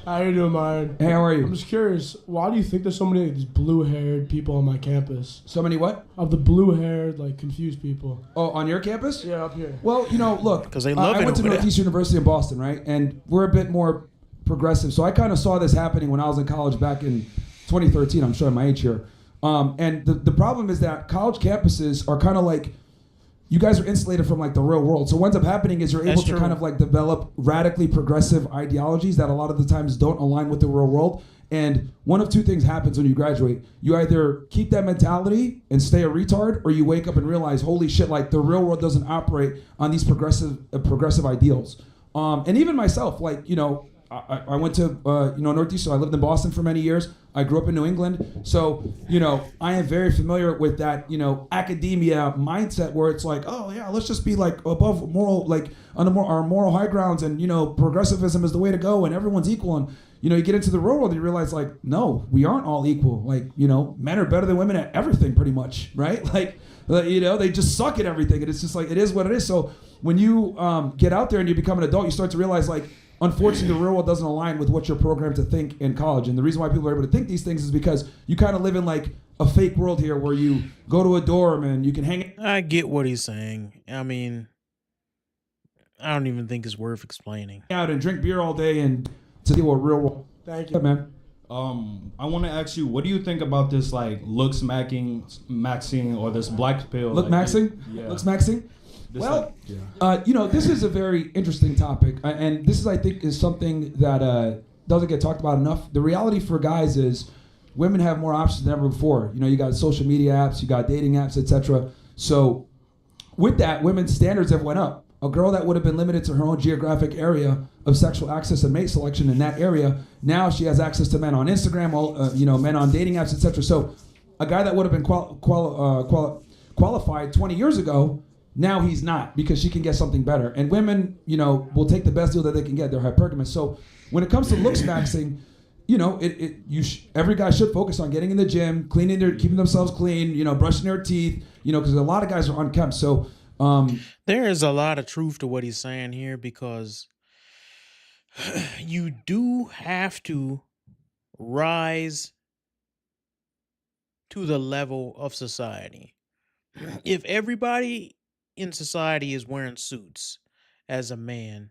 How you doing, Myron?
Hey, how are
I'm
you?
just curious, why do you think there's so many of these blue-haired people on my campus?
So many what?
Of the blue-haired, like, confused people.
Oh, on your campus?
Yeah, up here.
Well, look.
'Cause they love
I
it
went to
over there.
Northeast University in Boston, right? And we're a bit more progressive. So I kind of saw this happening when I was in college back in 2013. I'm showing my age here. And the problem is that college campuses are kind of like, you guys are insulated from like the real world. So what ends up happening is you're able
That's
to
true.
kind of like develop radically progressive ideologies that a lot of the times don't align with the real world. And one of two things happens when you graduate. You either keep that mentality and stay a retard, or you wake up and realize, holy shit, like the real world doesn't operate on these progressive ideals. And even myself, like, I went to Northeast, so I lived in Boston for many years. I grew up in New England, so I am very familiar with that academia mindset where it's like, oh yeah, let's just be like above moral, like on our moral high grounds, and progressivism is the way to go, and everyone's equal. And you get into the real world and you realize, like, no, we aren't all equal. Like, men are better than women at everything pretty much, right? Like, they just suck at everything, and it's just like, it is what it is. So when you get out there and you become an adult, you start to realize, like, unfortunately, the real world doesn't align with what you're programmed to think in college. And the reason why people are able to think these things is because you kind of live in like a fake world here where you go to a dorm and you can hang.
I get what he's saying. I mean, I don't even think it's worth explaining.
Out and drink beer all day and to deal with real world.
Thank
Yeah,
you.
man.
I want to ask you, what do you think about this like looks maxing or this black pill?
Look
like,
maxing?
Yeah.
Looks maxing?
This,
Well,
like, yeah.
this is a very interesting topic, and this is, I think, is something that doesn't get talked about enough. The reality for guys is women have more options than ever before. You got social media apps, you got dating apps, etc. So with that, women's standards have went up. A girl that would have been limited to her own geographic area of sexual access and mate selection in that area, now she has access to men on Instagram, men on dating apps, etc. So a guy that would have been qualified 20 years ago, now he's not, because she can get something better. And women, will take the best deal that they can get. They're hypergamous. So when it comes to looks maxing, every guy should focus on getting in the gym, keeping themselves clean, brushing their teeth, because a lot of guys are unkempt. So
there is a lot of truth to what he's saying here, because you do have to rise to the level of society. If everybody in society is wearing suits as a man,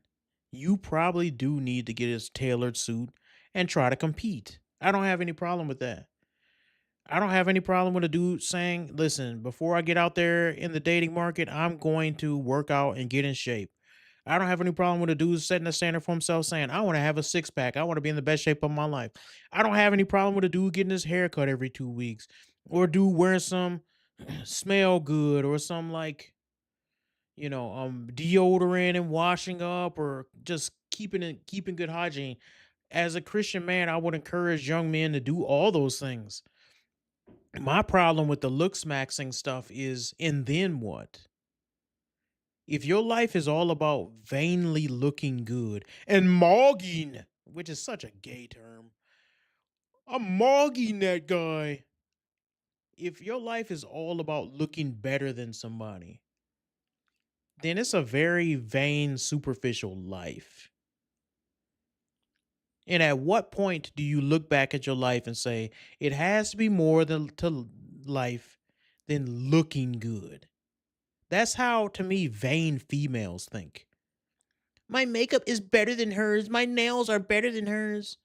you probably do need to get a tailored suit and try to compete. I don't have any problem with that. I don't have any problem with a dude saying, listen, before I get out there in the dating market, I'm going to work out and get in shape. I don't have any problem with a dude setting a standard for himself saying, I want to have a six pack. I want to be in the best shape of my life. I don't have any problem with a dude getting his hair cut every 2 weeks, or a dude wearing some smell good, or some deodorant and washing up, or just keeping good hygiene. As a Christian man, I would encourage young men to do all those things. My problem with the looks maxing stuff is, and then what? If your life is all about vainly looking good and mogging, which is such a gay term, I'm mogging that guy. If your life is all about looking better than somebody, then it's a very vain, superficial life. And at what point do you look back at your life and say, it has to be more to life than looking good? That's how, to me, vain females think. My makeup is better than hers. My nails are better than hers.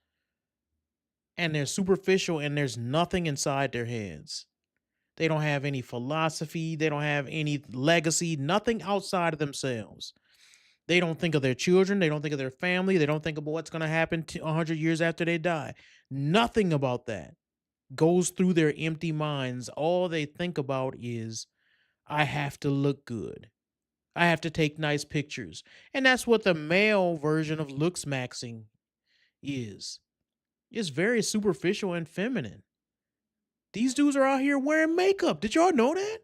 And they're superficial, and there's nothing inside their heads. They don't have any philosophy. They don't have any legacy, nothing outside of themselves. They don't think of their children. They don't think of their family. They don't think about what's going to happen 100 years after they die. Nothing about that goes through their empty minds. All they think about is, I have to look good. I have to take nice pictures. And that's what the male version of looks maxing is. It's very superficial and feminine. These dudes are out here wearing makeup. Did y'all know that?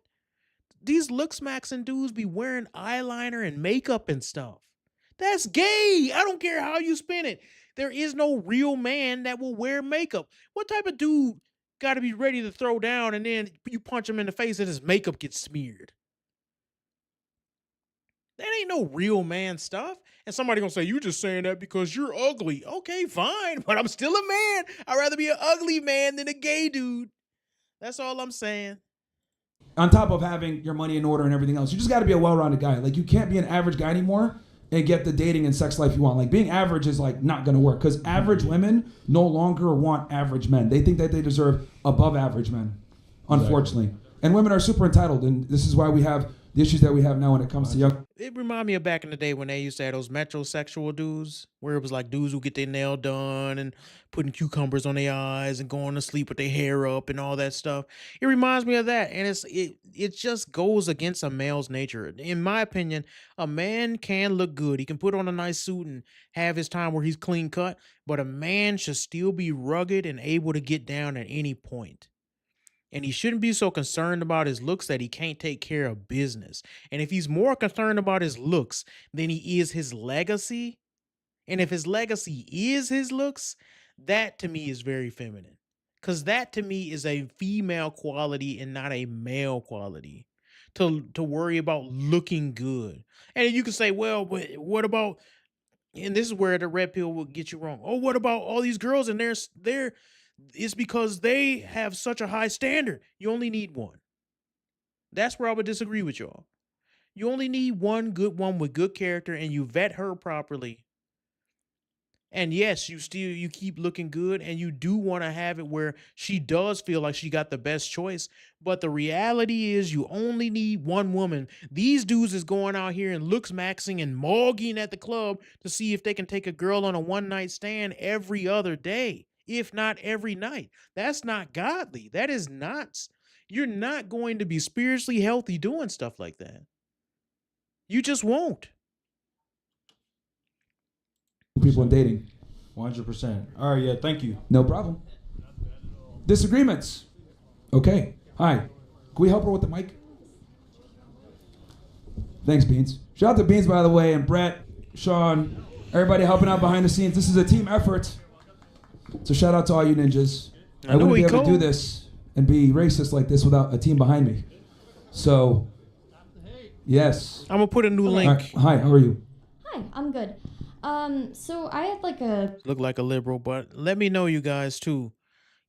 These looks maxing dudes be wearing eyeliner and makeup and stuff. That's gay. I don't care how you spin it. There is no real man that will wear makeup. What type of dude got to be ready to throw down, and then you punch him in the face and his makeup gets smeared? That ain't no real man stuff. And somebody gonna say, you just saying that because you're ugly. Okay, fine, but I'm still a man. I'd rather be an ugly man than a gay dude. That's all I'm saying.
On top of having your money in order and everything else, you just got to be a well-rounded guy. Like, you can't be an average guy anymore and get the dating and sex life you want. Like, being average is like not going to work, because average women no longer want average men. They think that they deserve above average men, unfortunately. And women are super entitled, and this is why we have the issues that we have now when it comes to young.
It remind me of back in the day when they used to have those metrosexual dudes, where it was like dudes who get their nail done and putting cucumbers on their eyes and going to sleep with their hair up and all that stuff. It reminds me of that, and it just goes against a male's nature. In my opinion, a man can look good. He can put on a nice suit and have his time where he's clean cut, but a man should still be rugged and able to get down at any point. And he shouldn't be so concerned about his looks that he can't take care of business. And if he's more concerned about his looks than he is his legacy, and if his legacy is his looks, that to me is very feminine. Because that to me is a female quality and not a male quality. To worry about looking good. And you can say, well, but what about, and this is where the red pill will get you wrong. Oh, what about all these girls and they're it's because they have such a high standard. You only need one. That's where I would disagree with y'all. You only need one good one with good character, and you vet her properly. And yes, you keep looking good, and you do want to have it where she does feel like she got the best choice. But the reality is you only need one woman. These dudes is going out here and looks maxing and mogging at the club to see if they can take a girl on a one-night stand every other day, if not every night. That's not godly. That is not. You're not going to be spiritually healthy doing stuff like that. You just won't.
People in dating.
100%. All right, yeah, thank you.
No problem. Disagreements. Okay. Hi. Can we help her with the mic? Thanks, Beans. Shout out to Beans, by the way, and Brett, Sean, everybody helping out behind the scenes. This is a team effort. So shout out to all you ninjas. I wouldn't be able to do this and be racist like this without a team behind me. So, yes.
I'm going to put a new link.
Hi, how are you?
Hi, I'm good. So I had like a...
Look like a liberal, but let me know, you guys, too.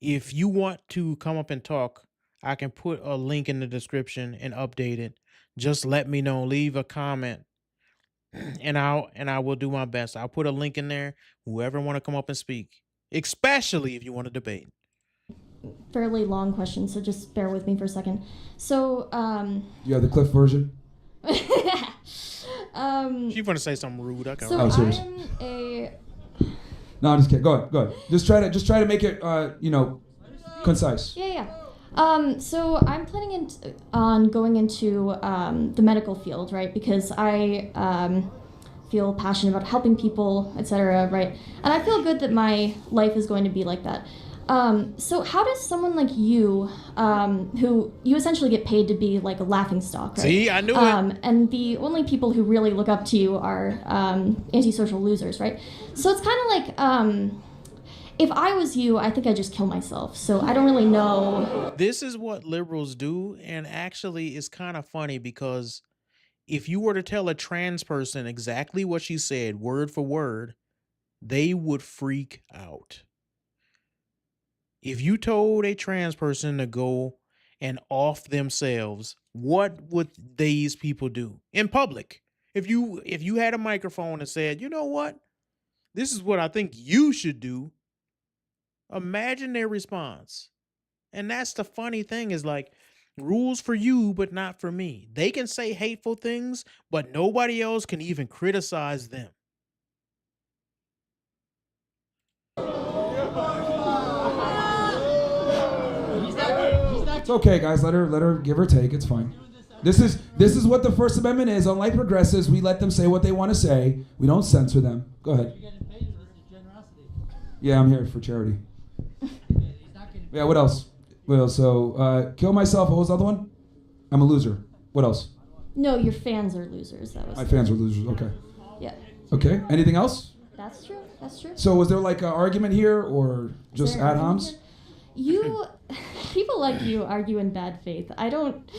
If you want to come up and talk, I can put a link in the description and update it. Just let me know. Leave a comment. And I will do my best. I'll put a link in there. Whoever want to come up and speak. Especially if you want to debate.
Fairly long question, so just bear with me for a second. So,
You have the Cliff version?
She's going to say something rude. I can
so
serious.
I'm a...
No, I'm just kidding. Go ahead. Just try to make it, concise.
Yeah. So I'm planning on going into the medical field, right? Because I feel passionate about helping people, etc., right? And I feel good that my life is going to be like that. So how does someone like you, who you essentially get paid to be like a laughingstock, right?
See, I knew it.
And the only people who really look up to you are antisocial losers, right? So it's kind of like, if I was you, I think I'd just kill myself. So I don't really know.
This is what liberals do, and actually it's kind of funny because if you were to tell a trans person exactly what she said, word for word, they would freak out. If you told a trans person to go and off themselves, what would these people do in public? If you had a microphone and said, you know what? This is what I think you should do. Imagine their response. And that's the funny thing is like rules for you, but not for me. They can say hateful things, but nobody else can even criticize them.
It's okay, guys. Let her give her take. It's fine. This is what the First Amendment is. Unlike progressives, we let them say what they want to say. We don't censor them. Go ahead. Yeah, I'm here for charity. Yeah, what else? Well, so kill myself. What was the other one? I'm a loser. What else?
No, your fans are losers. That was
My fans are losers. Okay.
Yeah.
Okay. Anything else?
That's true.
So was there like an argument here or just
Is there an
ad
argument
homs?
here? People like you argue in bad faith. I don't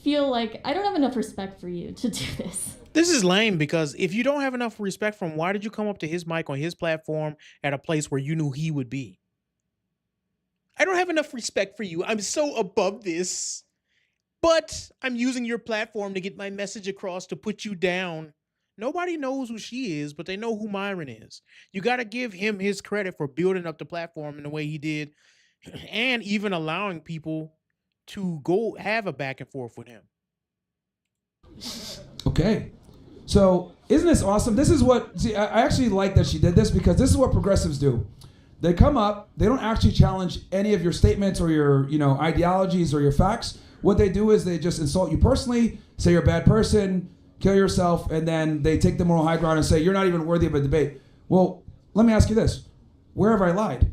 feel like I don't have enough respect for you to do this.
This is lame because if you don't have enough respect for him, why did you come up to his mic on his platform at a place where you knew he would be? I don't have enough respect for you. I'm so above this. But I'm using your platform to get my message across to put you down. Nobody knows who she is, but they know who Myron is. You got to give him his credit for building up the platform in the way he did and even allowing people to go have a back and forth with him.
Okay. So isn't this awesome? This is what, see, I actually like that she did this because this is what progressives do. They come up, they don't actually challenge any of your statements or your, ideologies or your facts. What they do is they just insult you personally, say you're a bad person, kill yourself, and then they take the moral high ground and say you're not even worthy of a debate. Well, let me ask you this. Where have I lied?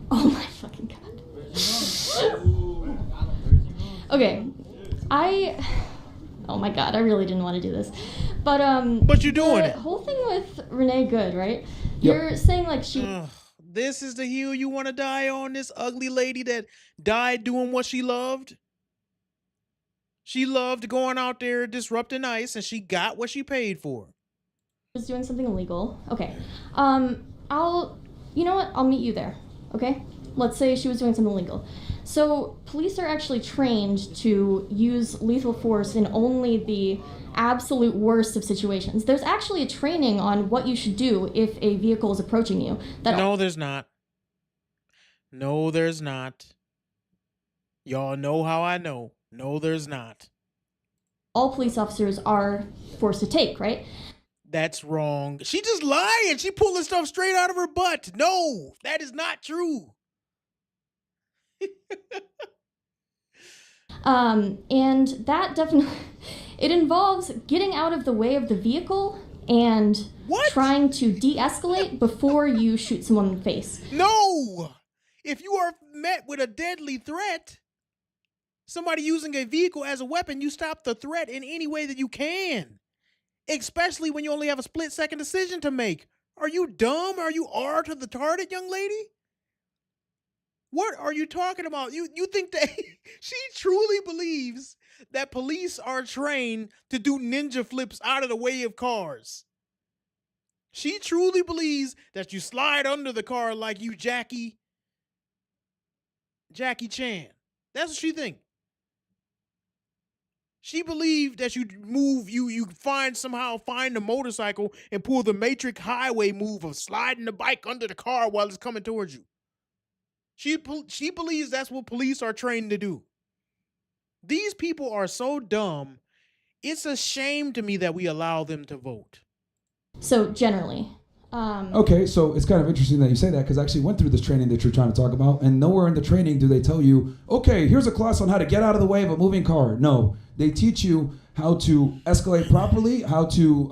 Oh my fucking god. Okay, oh my god, I really didn't want to do this. But
you're doing it.
The whole thing with Renee Good, right?
Yep.
You're saying like she
This is the hill you want to die on, this ugly lady that died doing what she loved? She loved going out there disrupting ICE, and she got what she paid for.
was doing something illegal. Okay. You know what? I'll meet you there. Okay? Let's say she was doing something illegal. So police are actually trained to use lethal force in only the absolute worst of situations. There's actually a training on what you should do if a vehicle is approaching you.
No, there's not. No, there's not. Y'all know how I know. No, there's not.
All police officers are forced to take, right?
That's wrong. She just lying. She pulling stuff straight out of her butt. No, that is not true.
And that definitely, it involves getting out of the way of the vehicle and trying to de-escalate before you shoot someone in the face.
No! If you are met with a deadly threat, somebody using a vehicle as a weapon, you stop the threat in any way that you can. Especially when you only have a split-second decision to make. Are you dumb? Are you R to the target, young lady? What are you talking about? You think that she truly believes that police are trained to do ninja flips out of the way of cars? She truly believes that you slide under the car like you Jackie Chan. That's what she think. She believed that you move, you find the motorcycle and pull the Matrix highway move of sliding the bike under the car while it's coming towards you. She believes that's what police are trained to do. These people are so dumb. It's a shame to me that we allow them to vote.
So generally.
Okay, so it's kind of interesting that you say that because I actually went through this training that you're trying to talk about, and nowhere in the training do they tell you, okay, here's a class on how to get out of the way of a moving car. No, they teach you how to escalate properly, how to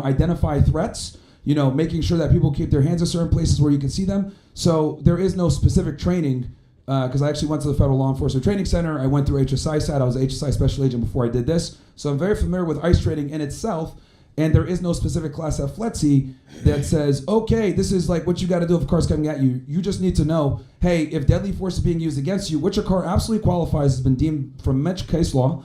identify threats, making sure that people keep their hands in certain places where you can see them. So there is no specific training because I actually went to the Federal Law Enforcement Training Center. I went through HSI SAT. I was an HSI special agent before I did this. So I'm very familiar with ICE training in itself. And there is no specific class at FLETC that says, okay, this is like what you got to do if a car's coming at you. You just need to know, hey, if deadly force is being used against you, which your car absolutely qualifies, has been deemed from much case law,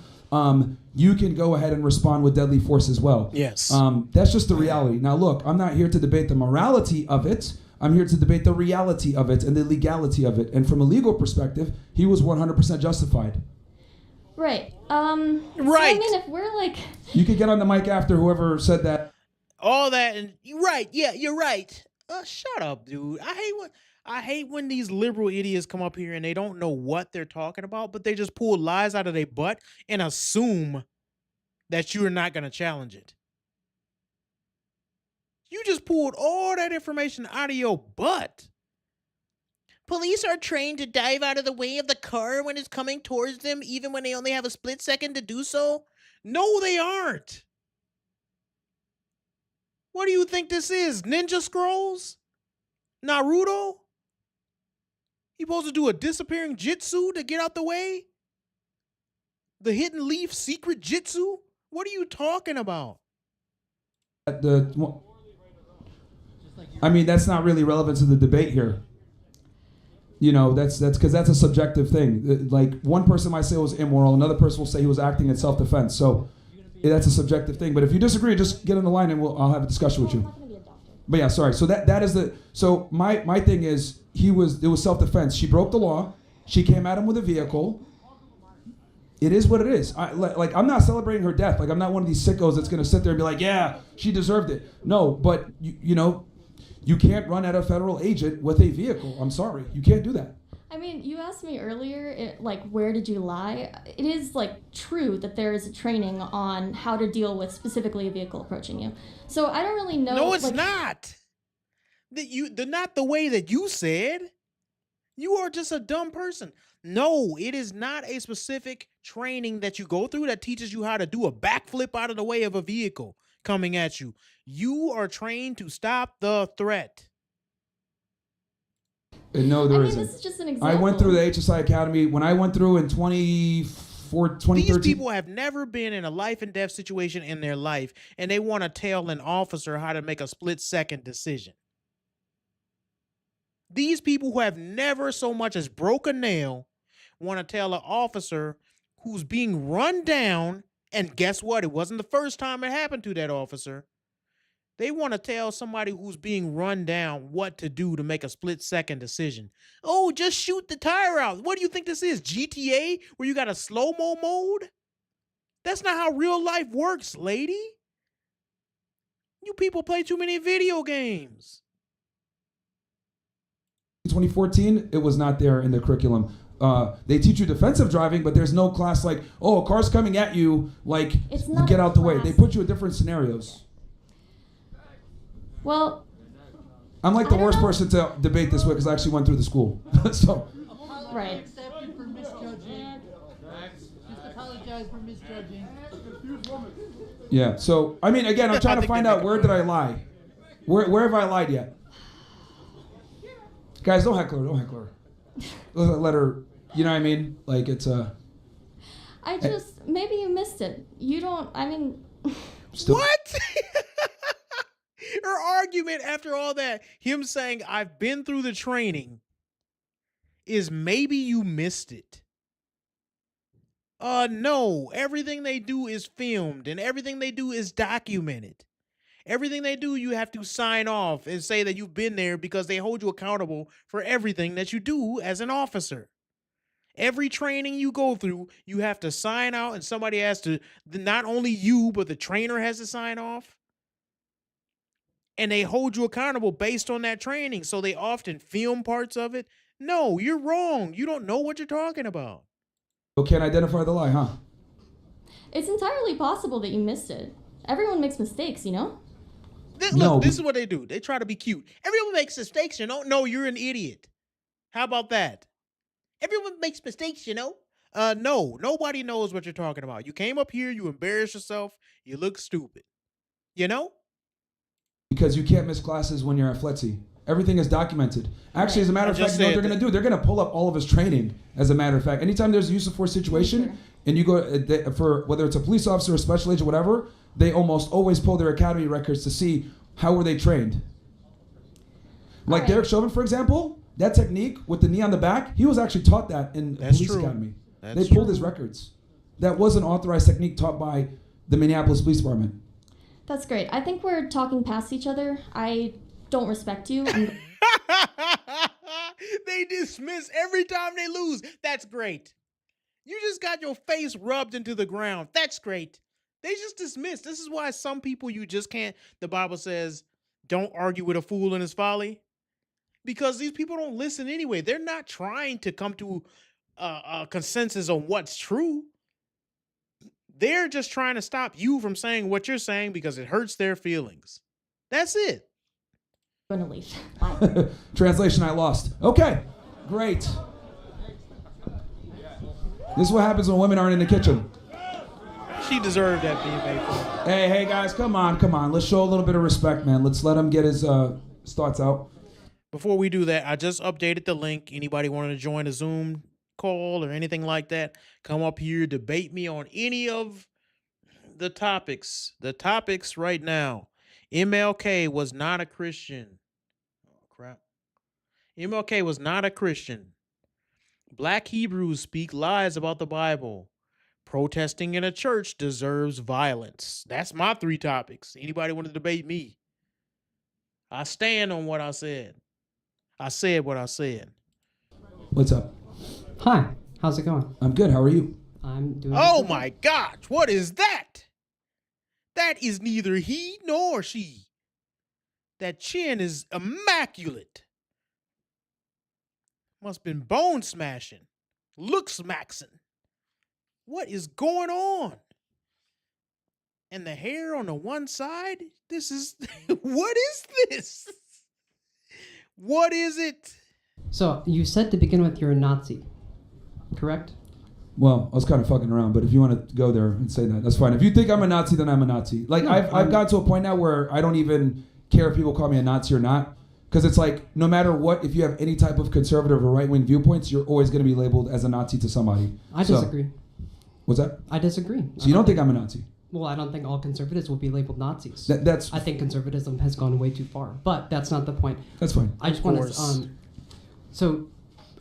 you can go ahead and respond with deadly force as well.
Yes.
That's just the reality. Now, look, I'm not here to debate the morality of it. I'm here to debate the reality of it and the legality of it. And from a legal perspective, he was 100% justified.
Right.
Right.
So, I mean, if we're like...
You could get on the mic after whoever said that.
All that, and you're right. Yeah, you're right. Shut up, dude. I hate when these liberal idiots come up here and they don't know what they're talking about, but they just pull lies out of their butt and assume that you're not going to challenge it. You just pulled all that information out of your butt. Police are trained to dive out of the way of the car when it's coming towards them, even when they only have a split second to do so. No, they aren't. What do you think this is? Ninja Scrolls? Naruto? You supposed to do a disappearing jitsu to get out the way? The hidden leaf secret jitsu? What are you talking about?
I mean, that's not really relevant to the debate here. That's because that's a subjective thing. Like, one person might say it was immoral, another person will say he was acting in self-defense. So that's a subjective thing. But if you disagree, just get on the line and I'll have a discussion with you. But yeah, sorry. So that is so my thing is it was self-defense. She broke the law. She came at him with a vehicle. It is what it is. I'm not celebrating her death. Like, I'm not one of these sickos that's gonna sit there and be like, yeah, she deserved it. No, but you can't run at a federal agent with a vehicle. I'm sorry, you can't do that.
I mean, you asked me earlier, where did you lie? It is true that there is a training on how to deal with specifically a vehicle approaching you. So I don't really know.
No, it's not. Not the way that you said. You are just a dumb person. No, it is not a specific training that you go through that teaches you how to do a backflip out of the way of a vehicle coming at you. You are trained to stop the threat.
No, there
I mean,
isn't.
this is just an example.
I went through the HSI Academy when I went through in 2013.
These people have never been in a life and death situation in their life, and they want to tell an officer how to make a split-second decision. These people who have never so much as broke a nail want to tell an officer who's being run down, and guess what? It wasn't the first time it happened to that officer. They want to tell somebody who's being run down what to do to make a split-second decision. Oh, just shoot the tire out. What do you think this is, GTA, where you got a slow-mo mode? That's not how real life works, lady. You people play too many video games.
2014, it was not there in the curriculum. They teach you defensive driving, but there's no class like, oh, a car's coming at you,
It's not
get
a
out the way.
class.
They put you in different scenarios.
Well,
I'm like the
I don't
worst
know.
person to debate this with because I actually went through the school. So,
right.
Accept you for misjudging. Just apologize for misjudging.
yeah. So, I mean, again, I'm trying to
think
find
they
out
make
where did I lie? Where have I lied yet? Guys, don't heckle her. Don't heckle her. Let her, you know what I mean? Like, it's a...
Maybe you missed it. You don't, I mean...
What? Her argument after all that, him saying, I've been through the training, is maybe you missed it. No. Everything they do is filmed, and everything they do is documented. Everything they do, you have to sign off and say that you've been there because they hold you accountable for everything that you do as an officer. Every training you go through, you have to sign out, and somebody has to, not only you, but the trainer has to sign off. And they hold you accountable based on that training. So they often film parts of it. No, you're wrong. You don't know what you're talking about.
Can't identify the lie, huh?
It's entirely possible that you missed it. Everyone makes mistakes, you know?
No.
This is what they do. They try to be cute. Everyone makes mistakes, you know? No, you're an idiot. How about that? Everyone makes mistakes, you know? No, nobody knows what you're talking about. You came up here, you embarrassed yourself, you look stupid. You know?
Because you can't miss classes when you're at FLETC. Everything is documented. Actually, as a matter of
I
fact,
just
you know what
said
they're going to do? They're going to pull up all of his training, as a matter of fact. Anytime there's a use of force situation, and you go, for whether it's a police officer or special agent, whatever, they almost always pull their academy records to see how were they trained. Like
Alright.
Derek Chauvin, for example, that technique with the knee on the back, he was actually taught that in
That's
police
true.
academy.
That's
They pulled
true.
his records. That was an authorized technique taught by the Minneapolis Police Department.
That's great. I think we're talking past each other. I don't respect you.
They dismiss every time they lose. That's great. You just got your face rubbed into the ground. That's great. They just dismiss. This is why some people you just can't, the Bible says, don't argue with a fool in his folly. Because these people don't listen anyway. They're not trying to come to a consensus on what's true. They're just trying to stop you from saying what you're saying because it hurts their feelings. That's it.
I'm gonna leave. Bye.
Translation, I lost. Okay, great. This is what happens when women aren't in the kitchen.
She deserved that being faithful.
Hey, guys, come on. Let's show a little bit of respect, man. Let's let him get his thoughts out.
Before we do that, I just updated the link. Anybody wanting to join a Zoom call or anything like that, come up here, debate me on any of the topics. The topics right now. MLK was not a Christian. Oh, crap. MLK was not a Christian. Black Hebrews speak lies about the Bible. Protesting in a church deserves violence. That's my 3 topics. Anybody want to debate me? I stand on what I said. I said what I said.
What's up?
Hi, how's it going?
I'm good. How are you?
I'm doing
Oh
good.
my gosh, what is that? That is neither he nor she. That chin is immaculate. Must been bone smashing, look smaxing. What is going on? And the hair on the one side? This is what is this? What is it?
So you said to begin with you're a Nazi, correct?
Well, I was kind of fucking around, but if you want to go there and say that, that's fine. If you think I'm a Nazi, then I'm a Nazi. Like,
No,
I've got to a point now where I don't even care if people call me a Nazi or not. Because it's like, no matter what, if you have any type of conservative or right-wing viewpoints, you're always going to be labeled as a Nazi to somebody.
I
So-
disagree.
What's that?
I disagree.
So you don't think I'm a Nazi?
Well, I don't think all conservatives will be labeled Nazis.
That's
I think conservatism has gone way too far, but that's not the point.
That's fine.
I just want to. So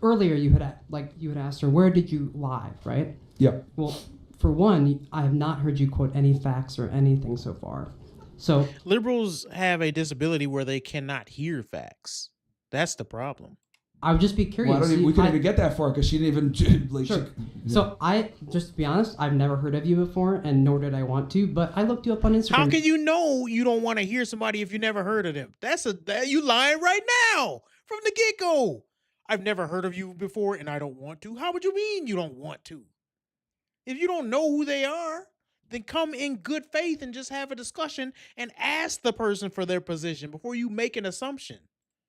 earlier you had asked her, where did you lie, right?
Yeah.
Well, for one, I have not heard you quote any facts or anything so far. So
Liberals have a disability where they cannot hear facts. That's the problem.
I would just be curious.
Well, we couldn't even get that far because she didn't even like.
Sure.
She,
So just to be honest, I've never heard of you before, and nor did I want to. But I looked you up on Instagram.
How can you know you don't want to hear somebody if you never heard of them? You lying right now from the get-go. I've never heard of you before and I don't want to. How would you mean you don't want to? If you don't know who they are, then come in good faith and just have a discussion and ask the person for their position before you make an assumption.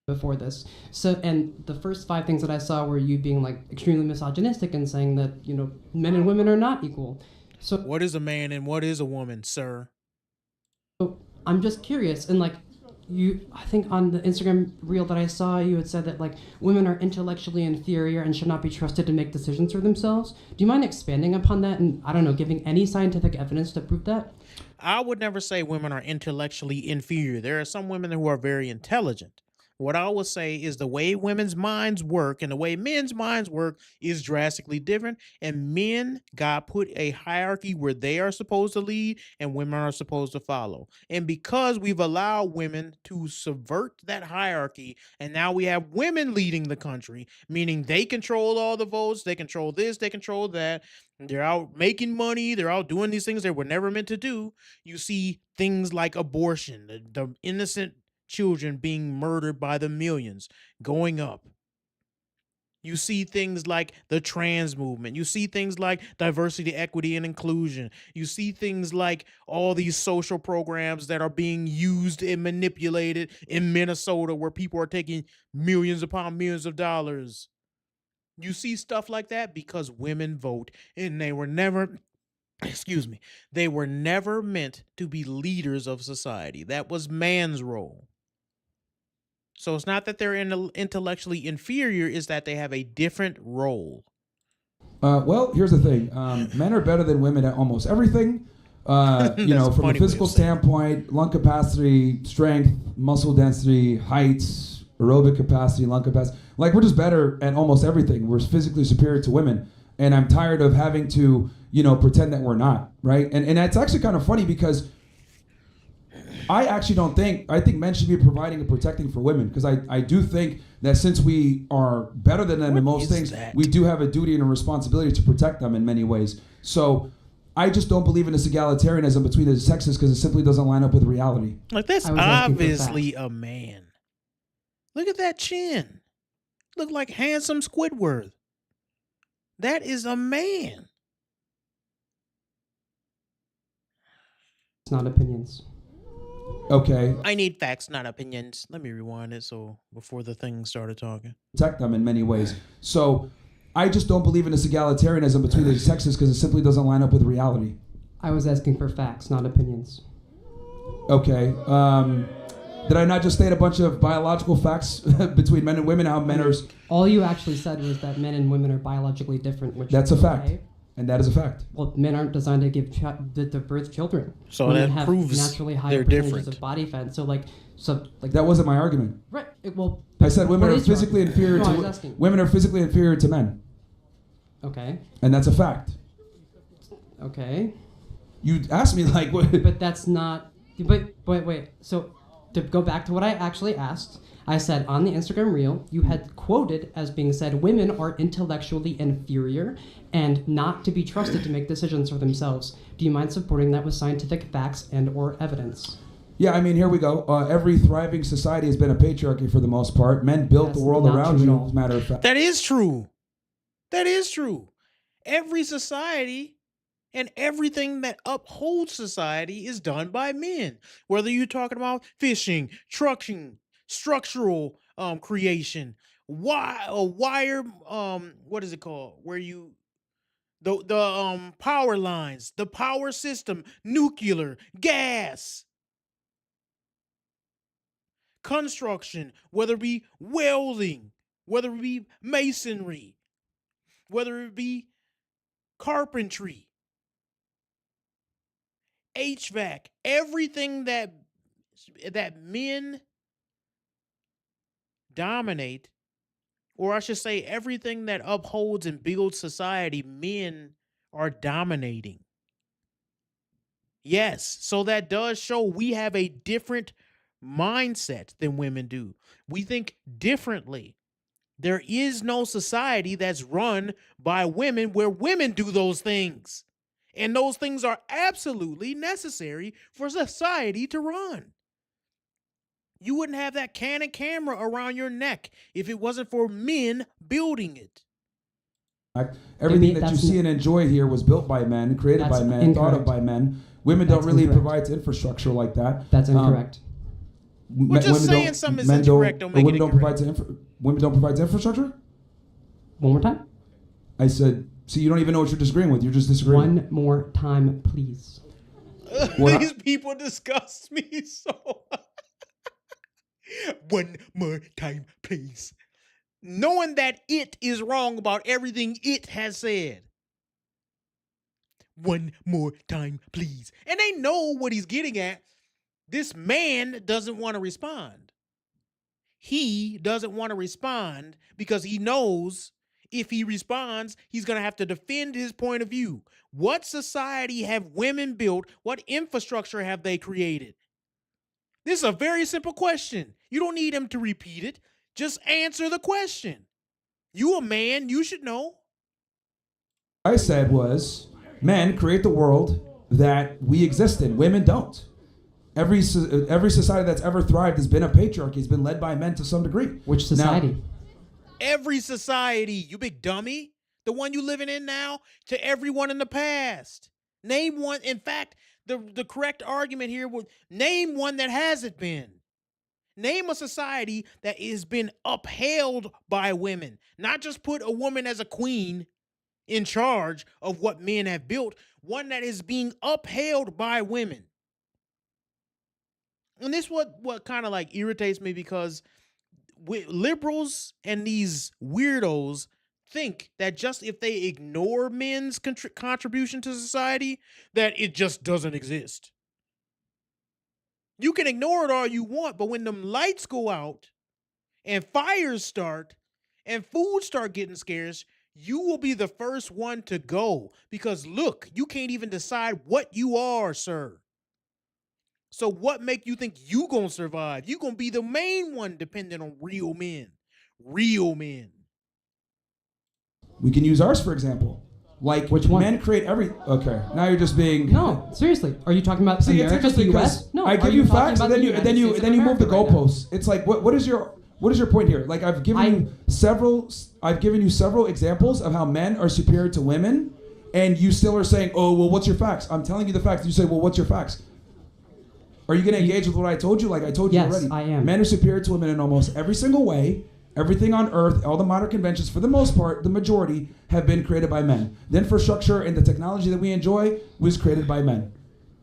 Before this. So, and the first 5 things that I saw were you being like extremely misogynistic and saying that, men and women are not equal. So
what is a man and what is a woman, sir?
So I'm just curious, and I think on the Instagram reel that I saw, you had said that women are intellectually inferior and should not be trusted to make decisions for themselves. Do you mind expanding upon that and, I don't know, giving any scientific evidence to prove that?
I would never say women are intellectually inferior. There are some women who are very intelligent. What I would say is the way women's minds work and the way men's minds work is drastically different. And men, God put a hierarchy where they are supposed to lead and women are supposed to follow. And because we've allowed women to subvert that hierarchy, and now we have women leading the country, meaning they control all the votes, they control this, they control that. They're out making money. They're out doing these things they were never meant to do. You see things like abortion, the innocent children being murdered by the millions going up. You see things like the trans movement. You see things like diversity, equity, and inclusion. You see things like all these social programs that are being used and manipulated in Minnesota where people are taking millions upon millions of dollars. You see stuff like that because women vote and they were never they were never meant to be leaders of society. That was man's role. So it's not that they're intellectually inferior, it's that they have a different role.
Well, here's the thing. Men are better than women at almost everything. From a physical standpoint, lung capacity, strength, muscle density, heights, aerobic capacity, lung capacity. We're just better at almost everything. We're physically superior to women. And I'm tired of having to, pretend that we're not, right? And that's actually kind of funny because I actually I think men should be providing and protecting for women because I do think that since we are better than them in most things, we do have a duty and a responsibility to protect them in many ways. So I just don't believe in this egalitarianism between the sexes because it simply doesn't line up with reality.
That's obviously a man. Look at that chin. Look like handsome Squidward. That is a man.
It's not opinions.
Okay.
I need facts, not opinions. Let me rewind it so before the thing started talking.
Protect them in many ways. So I just don't believe in this egalitarianism between the sexes because it simply doesn't line up with reality.
I was asking for facts, not opinions.
Okay. Did I not just state a bunch of biological facts between men and women? How men are...
All you actually said was that men and women are biologically different. Which
That's a fact.
Okay.
And that is a fact.
Well, men aren't designed to give to birth children.
So
women
that
have
proves
naturally higher
they're
percentages
different.
of body fat. So
that wasn't my argument.
Right. Well,
I said women
what
are
is your
physically
argument?
inferior
No, I was
to
asking.
women are physically inferior to men.
Okay.
And that's a fact.
Okay.
You asked me what?
But that's not. But wait. So to go back to what I actually asked, I said on the Instagram reel, you had quoted as being said, women are intellectually inferior and not to be trusted to make decisions for themselves. Do you mind supporting that with scientific facts and or evidence?
Yeah, I mean, here we go. Every thriving society has been a patriarchy for the most part. Men built the world
not
around
true at
you,
all.
as a matter of fact.
That is true. That is true. Every society and everything that upholds society is done by men. Whether you're talking about fishing, trucking, structural creation, wire what is it called? Where you the power lines, the power system, nuclear, gas, construction, whether it be welding, whether it be masonry, whether it be carpentry, HVAC, everything that men dominate, or I should say everything that upholds and builds society, men are dominating. Yes, so that does show we have a different mindset than women do. We think differently. There is no society that's run by women where women do those things. And those things are absolutely necessary for society to run. You wouldn't have that Canon camera around your neck if it wasn't for men building it.
Everything that you see and enjoy here was built by men, created by men, thought of by men. Women don't really provide infrastructure like that.
That's incorrect.
Well, just saying something is incorrect don't make it incorrect.
Women don't provide infrastructure?
One more time?
I said, see, you don't even know what you're disagreeing with. You're just disagreeing.
One more time, please.
These people disgust me so. One more time, please. Knowing that it is wrong about everything it has said. One more time, please. And they know what he's getting at. This man doesn't want to respond. He doesn't want to respond because he knows if he responds, he's going to have to defend his point of view. What society have women built? What infrastructure have they created? This is a very simple question. You don't need him to repeat it. Just answer the question. You a man, you should know.
I said was, men create the world that we exist in. Women don't. Every society that's ever thrived has been a patriarchy. It's been led by men to some degree.
Which society?
Now,
every society, you big dummy. The one you living in now to everyone in the past. Name one. In fact, the correct argument here would name one that hasn't been. Name a society that has been upheld by women. Not just put a woman as a queen in charge of what men have built. One that is being upheld by women. And this what kind of like irritates me because liberals and these weirdos think that just if they ignore men's contribution to society, that it just doesn't exist. You can ignore it all you want, but when them lights go out and fires start and food start getting scarce, you will be the first one to go because look, you can't even decide what you are, sir. So what make you think you gonna survive? You gonna be the main one dependent on real men. Real men.
we can use ours for example. Like
which one?
Men create every. Okay, now you're just being.
No, seriously. Are you talking about
See,
America,
it's
the
interesting
U.S.?
because
No,
I give
are
you
talking
facts
about
and
the
then you
United
move the
States of America right now?
goalposts. It's like what is your point here? Like I've given you several examples of how men are superior to women, and you still are saying, oh well, what's your facts? I'm telling you the facts. You say, well, what's your facts? Are you going to engage with what I told you? Like I told you already.
Yes, I am.
Men are superior to women in almost every single way. Everything on earth, all the modern conventions, for the most part, the majority have been created by men. The infrastructure and the technology that we enjoy was created by men.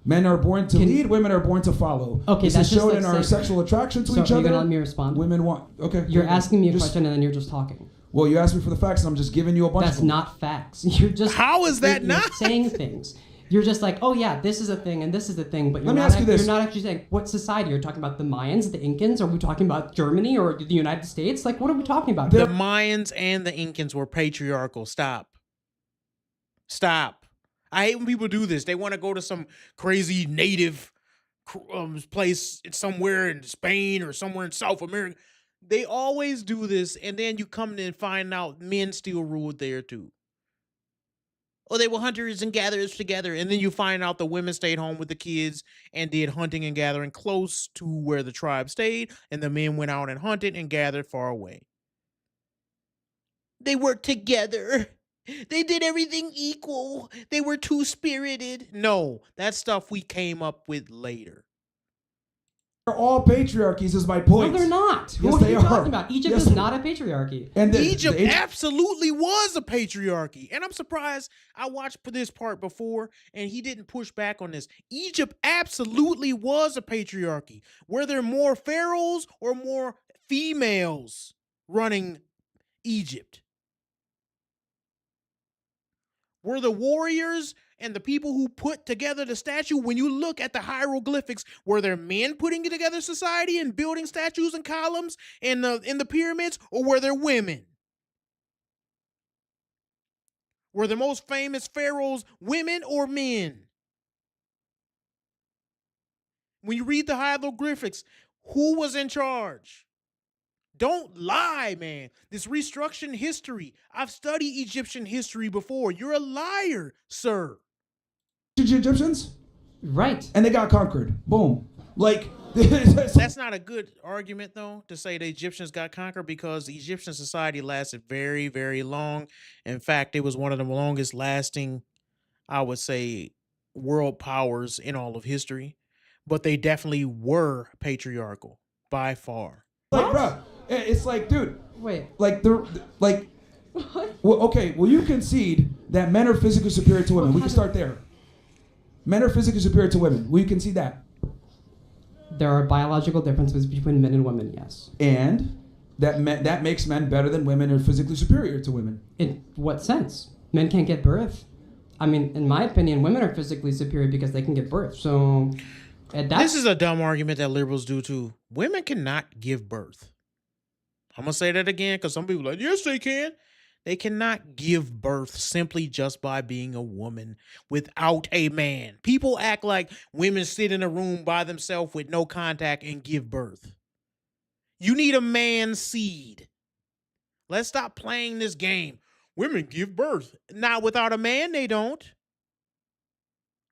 Men are born to lead, women are born to follow.
Okay,
this
that's
is
just
shown
like
in our
saying-
sexual attraction to
So
each
are you
other.
gonna let me respond?
Women want. Okay.
You're
go ahead.
asking me a
Just-
question and then you're just talking.
Well, you asked me for the facts, and I'm just giving you a bunch
That's
of them.
not facts. You're just
How is that
you're
not?
saying things? You're just like, oh yeah, this is a thing and this is a thing, but
Let me ask you this.
you're not actually saying what society. You're talking about the Mayans, the Incans. Are we talking about Germany or the United States? Like, what are we talking about?
The Mayans and the Incans were patriarchal. Stop. I hate when people do this. They want to go to some crazy native place somewhere in Spain or somewhere in South America. They always do this, and then you come in and find out men still ruled there too. Oh, they were hunters and gatherers together. And then you find out the women stayed home with the kids and did hunting and gathering close to where the tribe stayed, and the men went out and hunted and gathered far away. They worked together. They did everything equal. They were two-spirited. No, that stuff we came up with later.
They're all patriarchies, is my point.
No, they're not.
Yes,
What are
they
you
are.
talking about? Egypt
Yes,
is
they-
not a patriarchy.
And
Egypt absolutely was a patriarchy. And I'm surprised I watched this part before and he didn't push back on this. Egypt absolutely was a patriarchy. Were there more pharaohs or more females running Egypt? Were the warriors and the people who put together the statue, when you look at the hieroglyphics, were there men putting together society and building statues and columns in the pyramids, or were there women? Were the most famous pharaohs women or men? When you read the hieroglyphics, who was in charge? Don't lie, man. This reconstruction history. I've studied Egyptian history before. You're a liar, sir.
Egyptians?
Right.
And they got conquered. Boom. Like,
That's not a good argument, though, to say the Egyptians got conquered, because the Egyptian society lasted very, very long. In fact, it was one of the longest lasting, I would say, world powers in all of history. But they definitely were patriarchal by far.
like, bro, it's like, dude.
Wait.
Like, they're, like, well, okay, well, you concede that men are physically superior to women. We can start there. Men are physically superior to women. We can see that.
There are biological differences between men and women, yes.
And that makes men better than women or physically superior to women.
In what sense? Men can't get birth. I mean, in my opinion, women are physically superior because they can get birth. So,
This is a dumb argument that liberals do too. Women cannot give birth. I'm going to say that again because some people are like, yes, they can. They cannot give birth simply just by being a woman without a man. People act like women sit in a room by themselves with no contact and give birth. You need a man's seed. Let's stop playing this game. Women give birth. Now, without a man, they don't.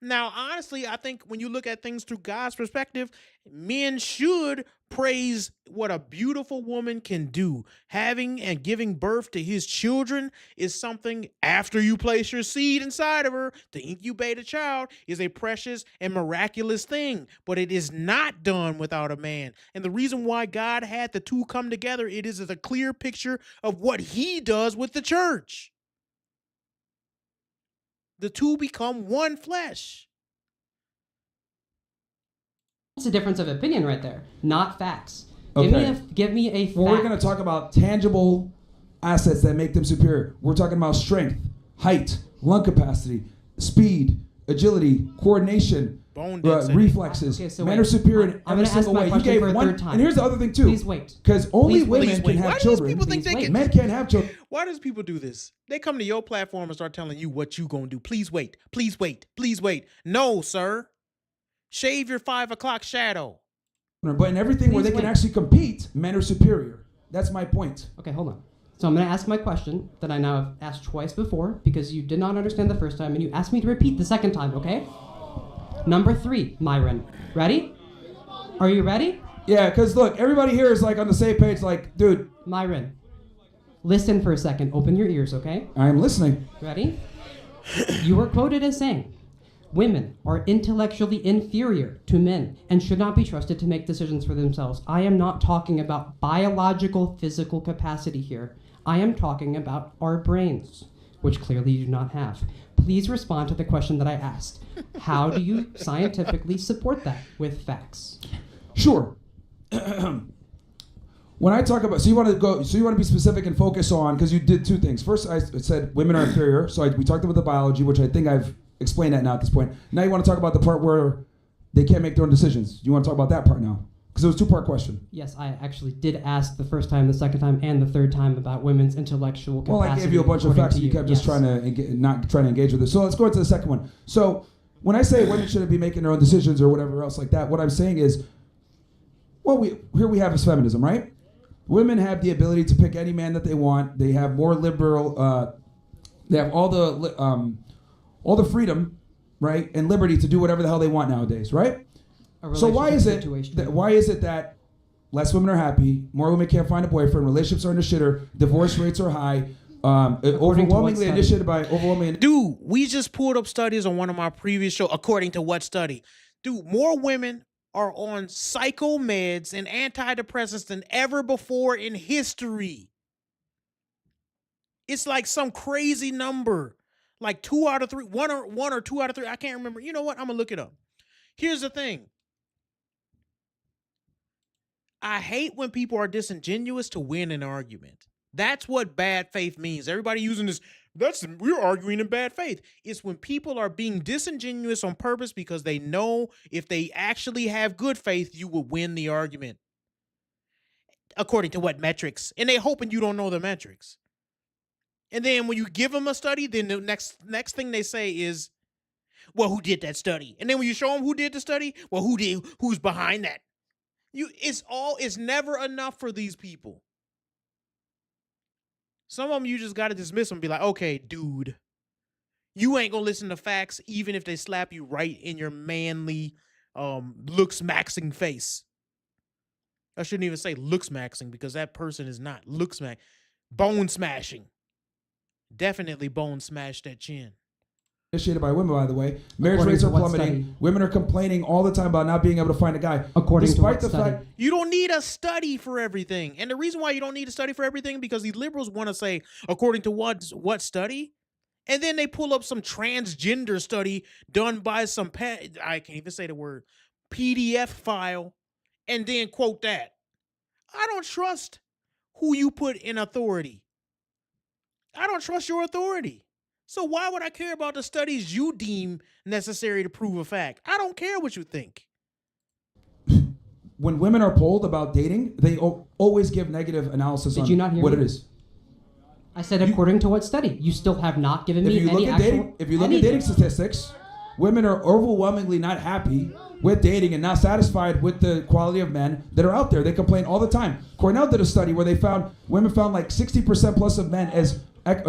Now, honestly, I think when you look at things through God's perspective, men should praise what a beautiful woman can do. Having and giving birth to his children is something, after you place your seed inside of her to incubate a child, is a precious and miraculous thing. But it is not done without a man. And the reason why God had the two come together, it is a clear picture of what he does with the church. The two become one flesh.
It's a difference of opinion right there, not facts.
Okay.
Give me a fact.
Well, we're going to talk about tangible assets that make them superior. We're talking about strength, height, lung capacity, speed, agility, coordination,
bone density,
reflexes.
Okay, so
Men
wait.
are superior in
I'm
every
gonna ask
single
my
way. He
question
gave
for a
one.
third time.
And here's the other thing too.
Please wait.
Because only
Please wait.
women can
Why
have
do
children.
these people think they can?
Men can't have children.
Why does people do this? They come to your platform and start telling you what you gonna do. Please wait. Please wait. Please wait. No, sir. Shave your 5 o'clock shadow.
But in everything where
Please
they can
wait.
actually compete, men are superior. That's my point.
Okay, hold on. So I'm going to ask my question that I now have asked twice before because you did not understand the first time and you asked me to repeat the second time, okay? Number 3, Myron. Ready? Are you ready?
Yeah, because look, everybody here is like on the same page, like, dude.
Myron, listen for a second. Open your ears, okay?
I'm listening.
Ready? You were quoted as saying, women are intellectually inferior to men and should not be trusted to make decisions for themselves. I am not talking about biological physical capacity here. I am talking about our brains, which clearly you do not have. Please respond to the question that I asked. How do you scientifically support that with facts?
Sure. When I talk about, so you want to be specific and focus on, because you did two things. First, I said women are inferior. So we talked about the biology, which I think I've explained that now at this point. Now you want to talk about the part where they can't make their own decisions. You want to talk about that part now? Because it was a two-part question.
Yes, I actually did ask the first time, the second time, and the third time about women's intellectual capacity.
Well, I gave you a bunch of
according
facts,
to
and you kept just
Yes.
trying to not trying to engage with it. So let's go into the second one. So when I say women shouldn't be making their own decisions or whatever else like that, what I'm saying is, well, here we have is feminism, right? Women have the ability to pick any man that they want. They have more liberal. They have all the all the freedom, right, and liberty to do whatever the hell they want nowadays, right? So why is it that less women are happy, more women can't find a boyfriend, relationships are in the shitter, divorce rates are high, overwhelmingly initiated by overwhelming.
Dude, we just pulled up studies on one of my previous shows. According to what study? Dude, more women are on psycho meds and antidepressants than ever before in history. It's like some crazy number. Like 2 out of 3, one or 2 out of 3. I can't remember. You know what? I'm gonna look it up. Here's the thing. I hate when people are disingenuous to win an argument. That's what bad faith means. Everybody using this, we're arguing in bad faith. It's when people are being disingenuous on purpose because they know if they actually have good faith, you will win the argument. According to what metrics? And they're hoping you don't know the metrics. And then when you give them a study, then the next thing they say is, well, who did that study? And then when you show them who did the study, well, who's behind that? It's never enough for these people. Some of them you just got to dismiss them and be like, okay, dude, you ain't going to listen to facts even if they slap you right in your manly looks maxing face. I shouldn't even say looks maxing because that person is not looks maxing. Bone smashing. Definitely bone smash that chin.
Initiated by women, by the way. Marriage rates are plummeting. Women are complaining all the time about not being able to find a guy. Despite the fact
you don't need a study for everything. And the reason why you don't need a study for everything because these liberals want to say, according to what study? And then they pull up some transgender study done by some, I can't even say the word, PDF file, and then quote that. I don't trust who you put in authority. I don't trust your authority. So why would I care about the studies you deem necessary to prove a fact? I don't care what you think.
When women are polled about dating, they always give negative analysis on what it is.
I said according to what study? You still have not given me any actual...
If you look at dating statistics, women are overwhelmingly not happy with dating and not satisfied with the quality of men that are out there. They complain all the time. Cornell did a study where women found like 60% plus of men as like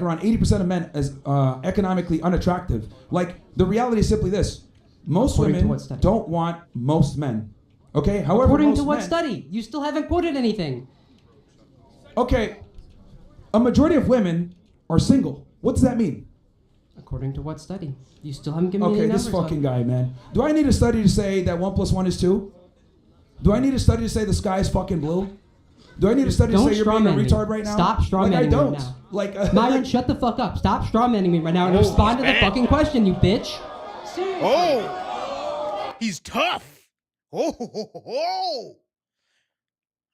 around 80% of men as economically unattractive. Like, the reality is simply this. Most women don't want most men. Okay? However,
according to what study? You still haven't quoted anything.
Okay. A majority of women are single. What does that mean?
According to what study? You still haven't given me any
Okay,
numbers.
this fucking guy, man. Do I need a study to say that 1 + 1 is 2? Do I need a study to say the sky is fucking blue? Do I need a study to say you're being a retard right now?
Stop strawmanning me right now. Myron, shut the fuck up. Stop strawmanning me right now and respond to the fucking question, you bitch.
Seriously. Oh, he's tough. Oh.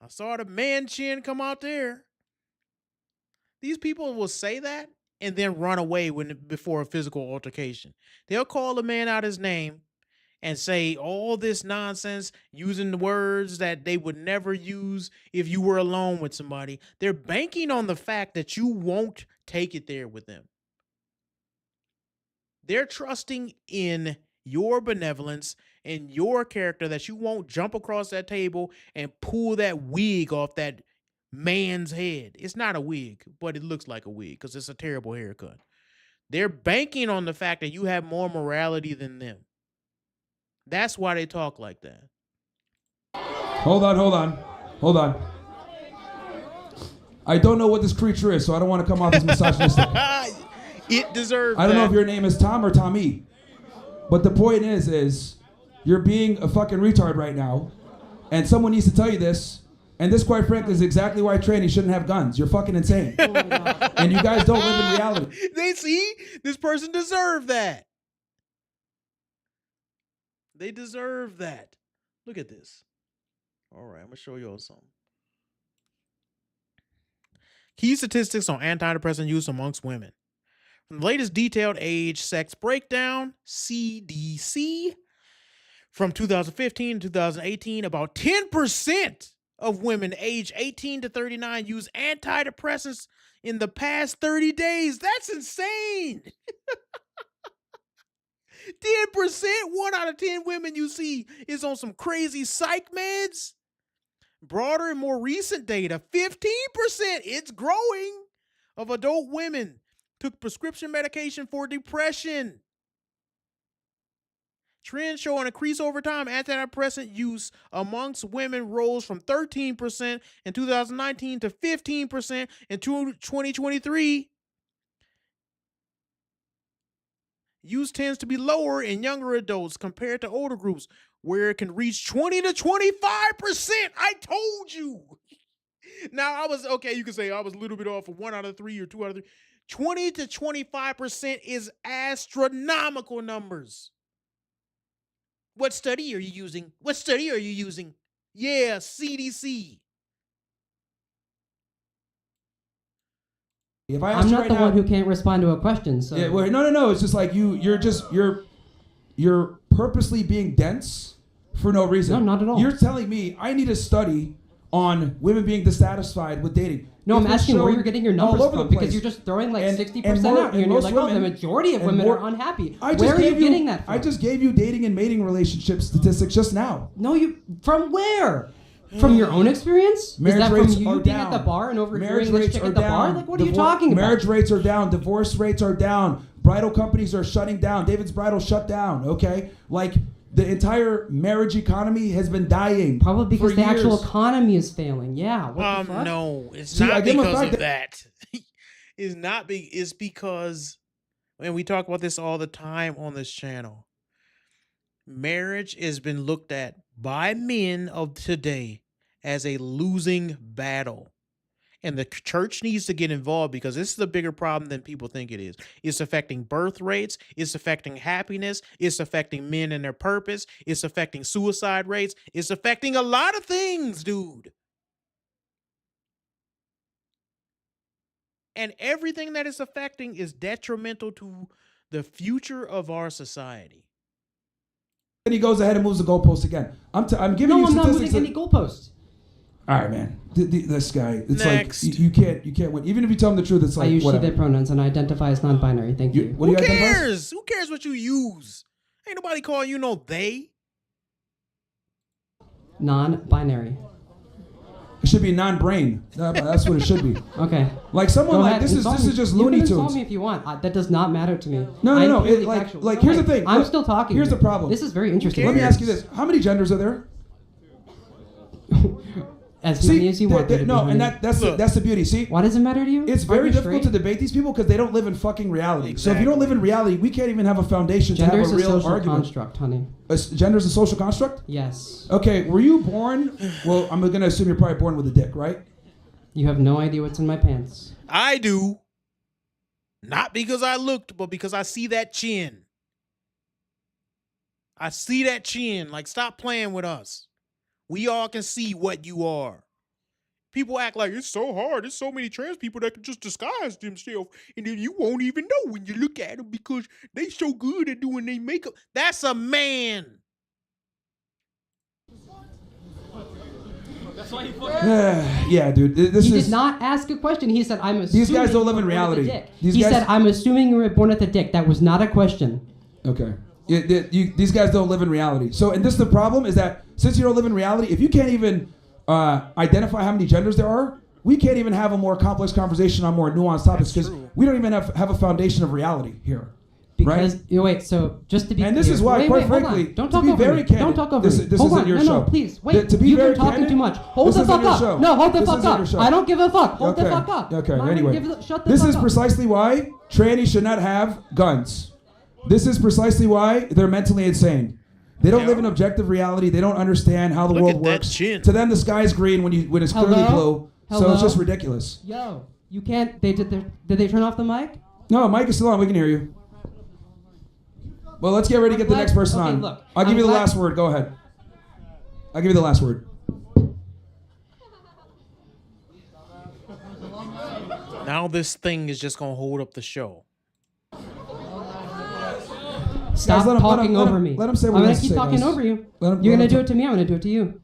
I saw the man chin come out there. These people will say that and then run away before a physical altercation. They'll call a man out his name and say all this nonsense using the words that they would never use if you were alone with somebody. They're banking on the fact that you won't take it there with them. They're trusting in your benevolence and your character that you won't jump across that table and pull that wig off that man's head. It's not a wig, but it looks like a wig because it's a terrible haircut. They're banking on the fact that you have more morality than them. That's why they talk like that.
Hold on. I don't know what this creature is, so I don't want to come off as misogynistic.
It deserves
I don't know
that.
if your name is Tom or Tommy. But the point is you're being a fucking retard right now. And someone needs to tell you this. And this, quite frankly, is exactly why trannies shouldn't have guns. You're fucking insane. And you guys don't live in reality.
They see this person deserved that. They deserve that. Look at this. All right, I'm going to show y'all something. Key statistics on antidepressant use amongst women. From the latest detailed age sex breakdown, CDC, from 2015 to 2018, about 10% of women aged 18 to 39 use antidepressants in the past 30 days. That's insane. 10%, 1 out of 10 women you see is on some crazy psych meds. Broader and more recent data, 15%, it's growing, of adult women took prescription medication for depression. Trends show an increase over time. Antidepressant use amongst women rose from 13% in 2019 to 15% in 2023. Use tends to be lower in younger adults compared to older groups, where it can reach 20 to 25%. I told you. Now, I was, okay, you can say I was a little bit off of 1 out of 3 or 2 out of 3. 20 to 25% is astronomical numbers. What study are you using? What study are you using? Yeah, CDC.
If I
I'm
asked you
not
right
the
now,
one who can't respond to a question. So
yeah, well, no. It's just like you're purposely being dense for no reason.
No, not at all.
You're telling me I need a study on women being dissatisfied with dating.
No, I'm
It's
asking where
shown
you're getting your
all
numbers
over
from
the
because
place.
you're just throwing like
And
60%
more-
out here, and you're
most
like, oh, the
women-
majority of
and
women
more-
are unhappy.
I just
Where are you
gave
getting that from?
I just gave you dating and mating relationship statistics just now.
No, you from where? From your own experience?
Marriage
Is that
rates
from you
are
being
down.
at the bar and
Marriage
overhearing this
rates
chick
are
at the
down.
bar? Like, what are you talking about?
Marriage rates are down. Divorce rates are down. Bridal companies are shutting down. David's Bridal shut down. Okay, like the entire marriage economy has been dying.
Probably because
for
the actual
years.
economy is failing. Yeah. What the fuck?
No, it's
See, I
not
give him a
because
fact
of that. It's not big. It's because, and we talk about this all the time on this channel. Marriage has been looked at by men of today as a losing battle. And the church needs to get involved because this is a bigger problem than people think it is. It's affecting birth rates. It's affecting happiness. It's affecting men and their purpose. It's affecting suicide rates. It's affecting a lot of things, dude. And everything that it's affecting is detrimental to the future of our society.
And he goes ahead and moves the goalpost again. I'm giving you
No, I'm not
statistics.
moving any goalposts.
All right, man. This guy, it's
Next.
like you can't win. Even if you tell him the truth, it's
I
like
use she,
whatever.
they pronouns and I identify as non-binary. Thank you.
What do
Who
you identify as?
cares? Who cares what you use? Ain't nobody calling you no they.
Non-binary.
It should be non-brain. That's what it should be.
Okay.
Like someone
Go
like
ahead,
this is
insult
this
me.
is just
You
Looney
can insult
Tunes.
me if you want. That does not matter to me.
No.
I'm purely
Like
factual.
like
No,
here's the
wait,
thing.
I'm
Look,
still talking.
Here's
here.
the problem.
This is very interesting.
Let me ask you this: how many genders are there?
As many as you want. there to be,
No, and
honey.
that's the beauty. See,
Why does it matter to you?
it's
Aren't
very
you
difficult
straight?
to debate these people because they don't live in fucking reality. So if you don't live in reality, we can't even have a foundation
Gender
to
is
have
a
a real
social
argument.
construct, honey.
Gender's a social construct?
Yes.
Okay, were you born? Well, I'm gonna assume you're probably born with a dick, right?
You have no idea what's in my pants.
I do. Not because I looked, but because I see that chin. I see that chin. Like, stop playing with us. We all can see what you are. People act like it's so hard. There's so many trans people that can just disguise themselves, and then you won't even know when you look at them because they so good at doing their makeup. That's a man.
That's why he
Yeah, dude. This
He
is
did not ask a question. He said, "I'm assuming."
These guys don't
you
live in
were born with a
reality.
dick."
These
He
guys-
said, "I'm assuming you were born with a dick." That was not a question.
okay. These guys don't live in reality. So, and this is the problem is that since you don't live in reality, if you can't even identify how many genders there are, we can't even have a more complex conversation on more nuanced topics because we don't even have a foundation of reality here.
Because
right?
wait, so just to be
And this
clear,
is why,
wait,
quite
wait, hold
frankly,
on. Don't
to
talk
be
over
very
me.
candid,
Don't talk over
this-
me.
this
Hold
isn't
on.
your
no,
show.
No, please wait.
To be
You've
very
been talking
candid,
too much. Hold
this
the
isn't
fuck
your
up.
show.
No, hold the
This
fuck
isn't your
up.
show.
I don't give a fuck. Hold the
Okay.
fuck up.
Okay.
Myron,
Anyway,
shut the
this
fuck
is
up.
precisely why trannies should not have guns. This is precisely why they're mentally insane. They don't live in objective reality. They don't understand how the
Look
world
at that
works.
chin.
To them, the sky is green when it's clearly
Hello?
blue. So it's just
Hello?
ridiculous.
Yo, you can't. Did they turn off the mic?
No, Mike is still on. We can hear you. Well, let's get ready to get the
glad-
next person
okay,
on.
look,
I'll give
I'm
you the
glad-
last word. Go ahead. I'll give you the last word.
Now this thing is just going to hold up the show.
Stop
let him-
talking
let him-
over me.
let him say what
I'm
he
gonna
wants to
keep
say,
talking
guys.
over you.
Let him-
You're
let
gonna
him
do
talk.
it to me. I'm gonna do it to you.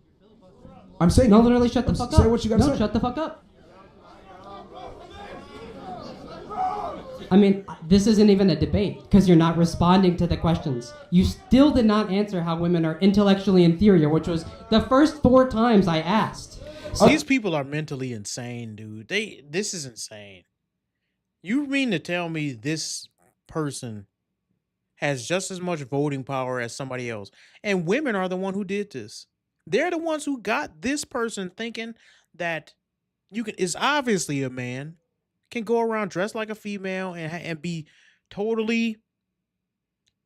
I'm saying.
No, literally, shut the fuck up.
Say what you gotta
No,
say.
shut the fuck up. I mean, this isn't even a debate because you're not responding to the questions. You still did not answer how women are intellectually inferior, which was the first 4 times I asked.
These people are mentally insane, dude. This is insane. You mean to tell me this person has just as much voting power as somebody else? And women are the one who did this. They're the ones who got this person thinking that is obviously a man, can go around dressed like a female and be totally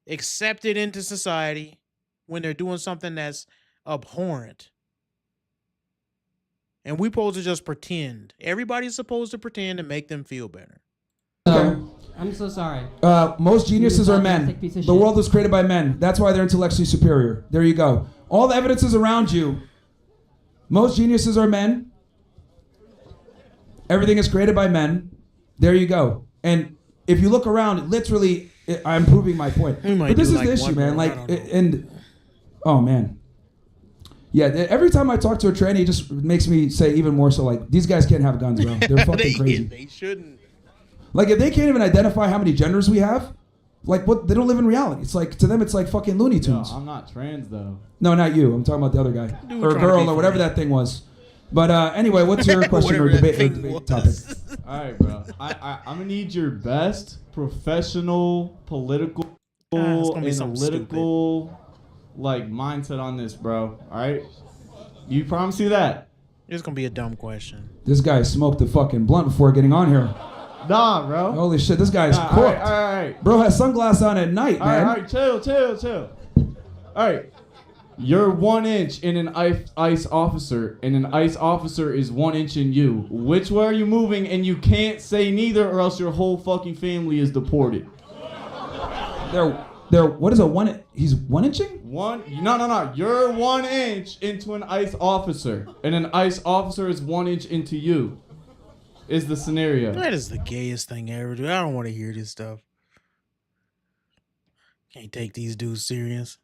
accepted into society when they're doing something that's abhorrent. And we supposed to just pretend. Everybody's supposed to pretend and make them feel better.
Okay.
I'm so sorry.
Most geniuses are men.
misogynistic piece of
The
shit.
world was created by men. That's why they're intellectually superior. There you go. All the evidence is around you. Most geniuses are men. Everything is created by men. There you go. And if you look around, literally, I'm proving my point.
We might
But this
do
is
like
the issue,
one
man.
more, I
Like,
don't know.
and oh man, yeah. Every time I talk to a tranny, it just makes me say even more so. Like, these guys can't have guns, bro. They're fucking crazy.
They shouldn't.
Like, if they can't even identify how many genders we have, like, what? They don't live in reality. It's like, to them, it's like fucking Looney
Yo,
Tunes.
I'm not trans though.
No, not you. I'm talking about the other guy.
Dude
Or
trying to
girl,
be
or whatever
funny.
that thing was. But anyway, what's your question or
Whatever that
debate,
thing
topic?
All right, bro. I'm gonna need your best professional, political,
it's gonna be something
analytical, like mindset on this, bro. All right. You promise me that?
It's gonna be a dumb question.
This guy smoked a fucking blunt before getting on here.
Nah, bro.
Holy shit, this guy's
Nah,
cooked.
all right.
Bro has sunglasses on at night,
All
man.
right, chill. All right. You're 1 inch in an ICE officer, and an ICE officer is 1 inch in you. Which way are you moving? And you can't say neither, or else your whole fucking family is deported.
They're what is a one? He's 1 inching?
No. You're 1 inch into an ICE officer, and an ICE officer is 1 inch into you. Is the scenario?
That is the gayest thing ever, dude. I don't want to hear this stuff. Can't take these dudes serious.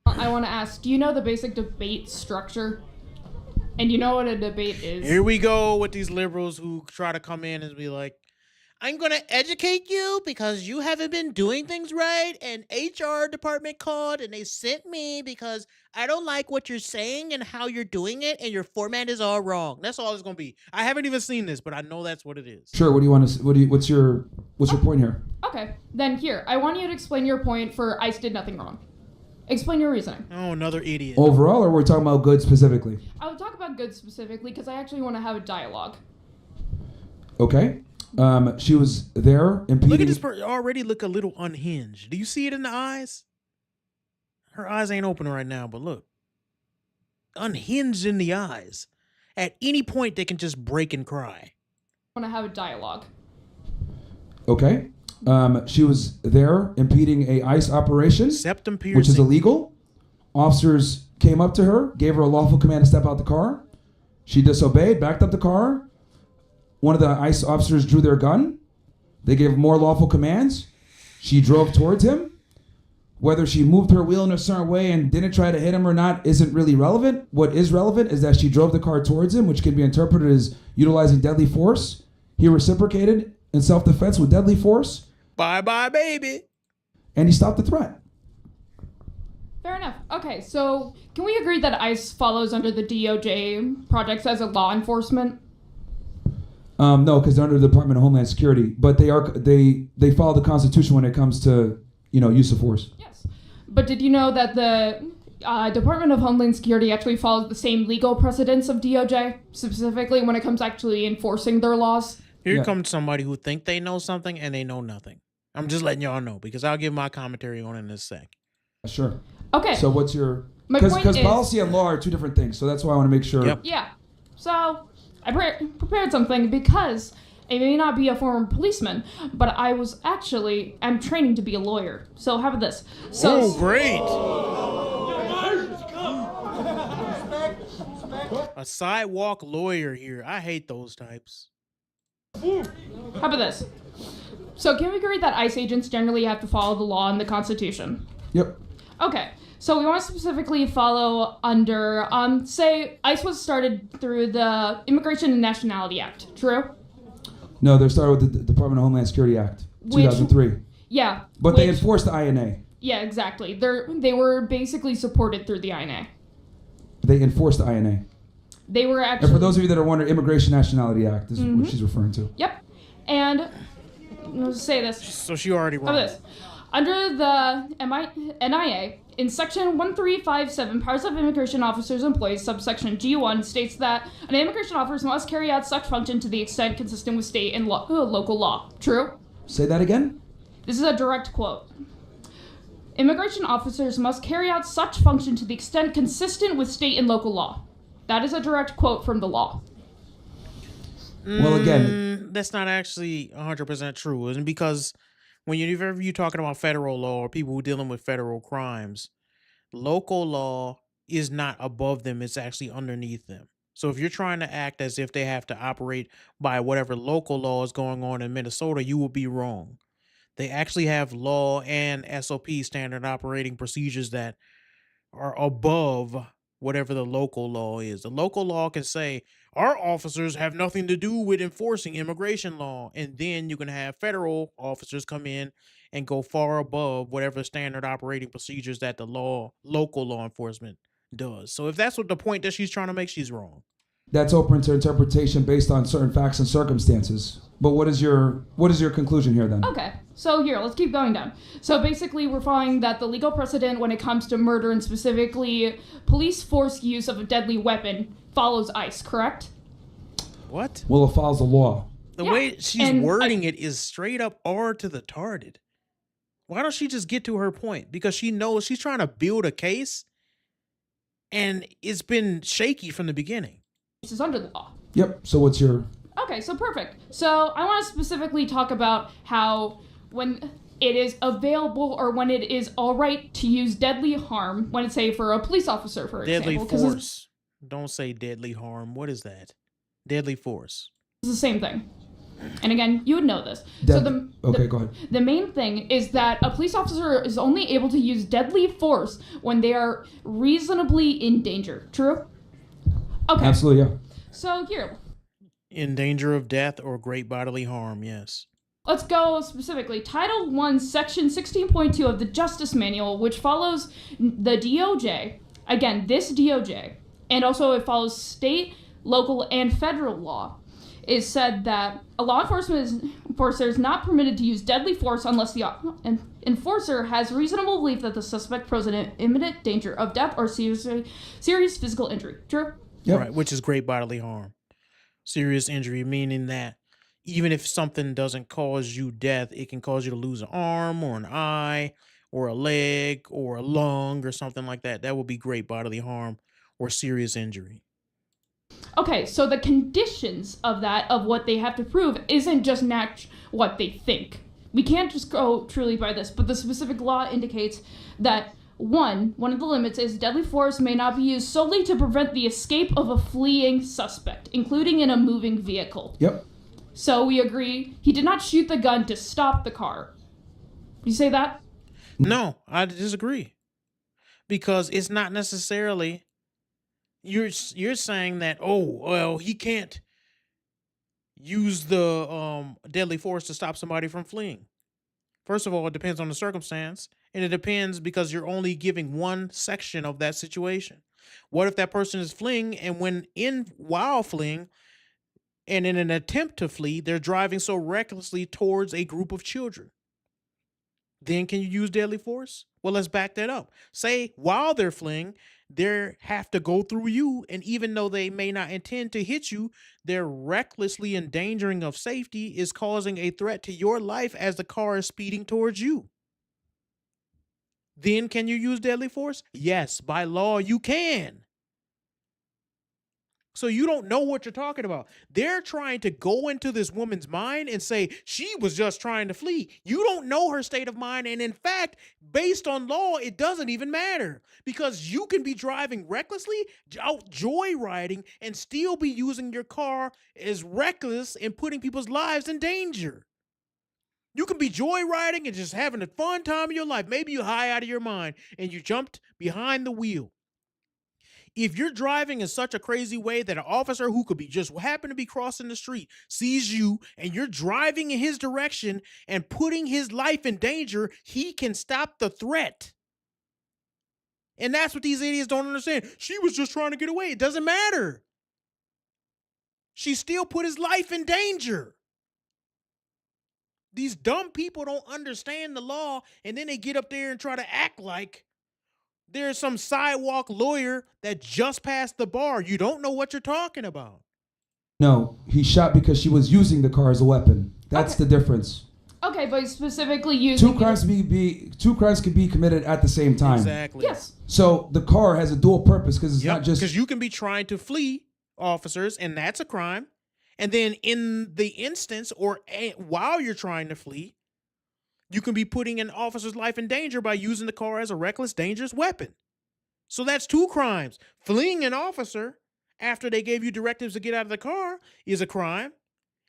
I want to ask, do you know the basic debate structure? And you know what a debate is?
Here we go with these liberals who try to come in and be like, I'm going to educate you because you haven't been doing things right. And HR department called and they sent me because I don't like what you're saying and how you're doing it. And your format is all wrong. That's all it's going to be. I haven't even seen this, but I know that's what it is.
Sure. What do you want to? What's your point here?
Okay, then here, I want you to explain your point for ICE did nothing wrong. Explain your reasoning.
Oh, another idiot.
Overall, or we're talking about good specifically?
I would talk about good specifically because I actually want to have a dialogue.
Okay. She was there impeding.
Look at this person already look a little unhinged. Do you see it in the eyes? Her eyes ain't open right now, but look. Unhinged in the eyes. At any point, they can just break and cry.
I want to have a dialogue.
Okay. She was there impeding a ICE operation,
Septum piercing.
which is illegal. Officers came up to her, gave her a lawful command to step out the car. She disobeyed, backed up the car. One of the ICE officers drew their gun. They gave more lawful commands. She drove towards him. Whether she moved her wheel in a certain way and didn't try to hit him or not isn't really relevant. What is relevant is that she drove the car towards him, which can be interpreted as utilizing deadly force. He reciprocated in self-defense with deadly force.
Bye-bye, baby.
And he stopped the threat.
Fair enough. Okay, so can we agree that ICE follows under the DOJ projects as a law enforcement?
No, because they're under the Department of Homeland Security, but they follow the Constitution when it comes to use of force.
Yes. But did you know that the Department of Homeland Security actually follows the same legal precedents of DOJ, specifically when it comes to actually enforcing their laws?
Here comes somebody who think they know something and they know nothing. I'm just letting y'all know because I'll give my commentary on it in a sec.
Sure.
Okay.
So what's your...
My point
Because
is-
policy and law are two different things, so that's why I want to make sure...
Yeah. So I prepared something because I may not be a former policeman, but I'm training to be a lawyer. So how about this? So
Oh, great. A sidewalk lawyer here. I hate those types.
How about this? So can we agree that ICE agents generally have to follow the law and the Constitution?
Yep.
Okay. So we want to specifically follow under, say, ICE was started through the Immigration and Nationality Act. True?
No, they're started with the Department of Homeland Security Act, 2003.
Yeah.
But they enforced the INA.
Yeah, exactly. They were basically supported through the INA.
They enforced the INA.
They were
And
actually.
for those of you that are wondering, Immigration Nationality Act is what she's referring to.
Yep. And let's say this.
So she already
Of
wrong.
this. Under the NIA, in section 1357, powers of immigration officers and employees, subsection G1 states that an immigration officer must carry out such function to the extent consistent with state and local law. True?
Say that again?
This is a direct quote. Immigration officers must carry out such function to the extent consistent with state and local law. That is a direct quote from the law.
Well, again,
That's not actually 100% true, isn't it? Because whenever you're talking about federal law or people who are dealing with federal crimes, local law is not above them, it's actually underneath them. So if you're trying to act as if they have to operate by whatever local law is going on in Minnesota, you will be wrong. They actually have law and SOP, standard operating procedures, that are above whatever the local law is. The local law can say, our officers have nothing to do with enforcing immigration law. And then you can have federal officers come in and go far above whatever standard operating procedures that the local law enforcement does. So if that's what the point that she's trying to make, she's wrong.
that's open to interpretation based on certain facts and circumstances. But what is your conclusion here then?
Okay, so here, let's keep going down. So basically, we're following that the legal precedent when it comes to murder and specifically police force use of a deadly weapon follows ICE, correct?
What?
Well, it follows the law.
The
Yeah,
way she's
and
wording it is straight up R to the tarded. Why don't she just get to her point? Because she knows she's trying to build a case, and it's been shaky from the beginning.
This is under the law.
Yep. So what's your...
Okay, so perfect. So I want to specifically talk about how when it is available or when it is all right to use deadly harm, when it's say for a police officer, for
Deadly
example. 'Cause it's
force. Don't say deadly harm. What is that? Deadly force.
the same thing. And again, you would know this.
Okay, go ahead.
The main thing is that a police officer is only able to use deadly force when they are reasonably in danger. True? Okay.
Absolutely, yeah.
So here,
In danger of death or great bodily harm, yes.
let's go specifically. Title 1, Section 16.2 of the Justice Manual, which follows the DOJ. Again, this DOJ, and also it follows state, local, and federal law, is said that a law enforcer is not permitted to use deadly force unless the enforcer has reasonable belief that the suspect poses an imminent danger of death or serious physical injury. True?
Yep.
Right, which is great bodily harm. Serious injury, meaning that even if something doesn't cause you death, it can cause you to lose an arm or an eye or a leg or a lung or something like that. That would be great bodily harm or serious injury.
Okay, so the conditions of that, of what they have to prove, isn't just what they think. We can't just go truly by this, but the specific law indicates that one of the limits is deadly force may not be used solely to prevent the escape of a fleeing suspect, including in a moving vehicle.
Yep.
So we agree he did not shoot the gun to stop the car. You say that?
No, I disagree. Because it's not necessarily you're saying that, oh, well, he can't use the deadly force to stop somebody from fleeing. First of all, it depends on the circumstance, and it depends because you're only giving one section of that situation. What if that person is fleeing, and while fleeing and in an attempt to flee, they're driving so recklessly towards a group of children? Then can you use deadly force? Well, let's back that up. Say while they're fleeing, they have to go through you, and even though they may not intend to hit you, they're recklessly endangering of safety, is causing a threat to your life as the car is speeding towards you. Then can you use deadly force? Yes, by law you can. So you don't know what you're talking about. They're trying to go into this woman's mind and say she was just trying to flee. You don't know her state of mind. And in fact, based on law, it doesn't even matter because you can be driving recklessly, out joyriding, and still be using your car as reckless and putting people's lives in danger. You can be joyriding and just having a fun time of your life. Maybe you're high out of your mind and you jumped behind the wheel. If you're driving in such a crazy way that an officer who could be just happen to be crossing the street sees you and you're driving in his direction and putting his life in danger, he can stop the threat. And that's what these idiots don't understand. She was just trying to get away. It doesn't matter. She still put his life in danger. These dumb people don't understand the law, and then they get up there and try to act like there's some sidewalk lawyer that just passed the bar. You don't know what you're talking about.
No, he shot because she was using the car as a weapon. That's the difference.
Okay, but specifically using
Two crimes can be committed at the same time.
Exactly.
Yes.
So the car has a dual purpose because it's not just
because you can be trying to flee officers, and that's a crime. And then in the instance or while you're trying to flee, you can be putting an officer's life in danger by using the car as a reckless, dangerous weapon. So that's 2 crimes. Fleeing an officer after they gave you directives to get out of the car is a crime.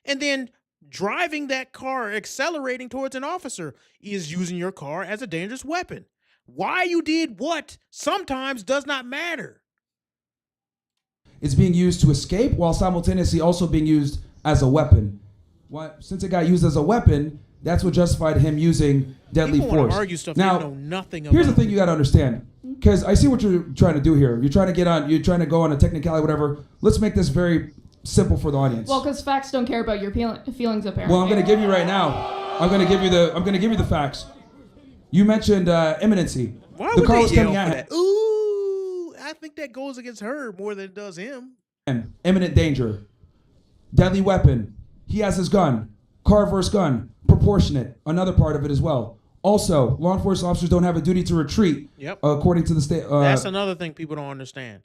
And then driving that car, accelerating towards an officer, is using your car as a dangerous weapon. Why you did what sometimes does not matter.
it's being used to escape while simultaneously also being used as a weapon. Since it got used as a weapon, that's what justified him using deadly
People wanna
force.
argue stuff
now,
they know nothing
here's the
about.
thing you got to understand, because I see what you're trying to do here. You're trying to go on a technicality, whatever. Let's make this very simple for the audience.
Well, because facts don't care about your feelings, apparently.
Well, I'm going to give you right now. I'm going to give you the facts. You mentioned imminency.
Why
the
would
car
they
was
yell
coming
for
at
that? Ooh, I think that goes against her more than it does him.
him. Imminent danger. Deadly weapon. He has his gun. Car versus gun. Proportionate. Another part of it as well. Also, law enforcement officers don't have a duty to retreat.
Yep.
According to the state.
That's another thing people don't understand.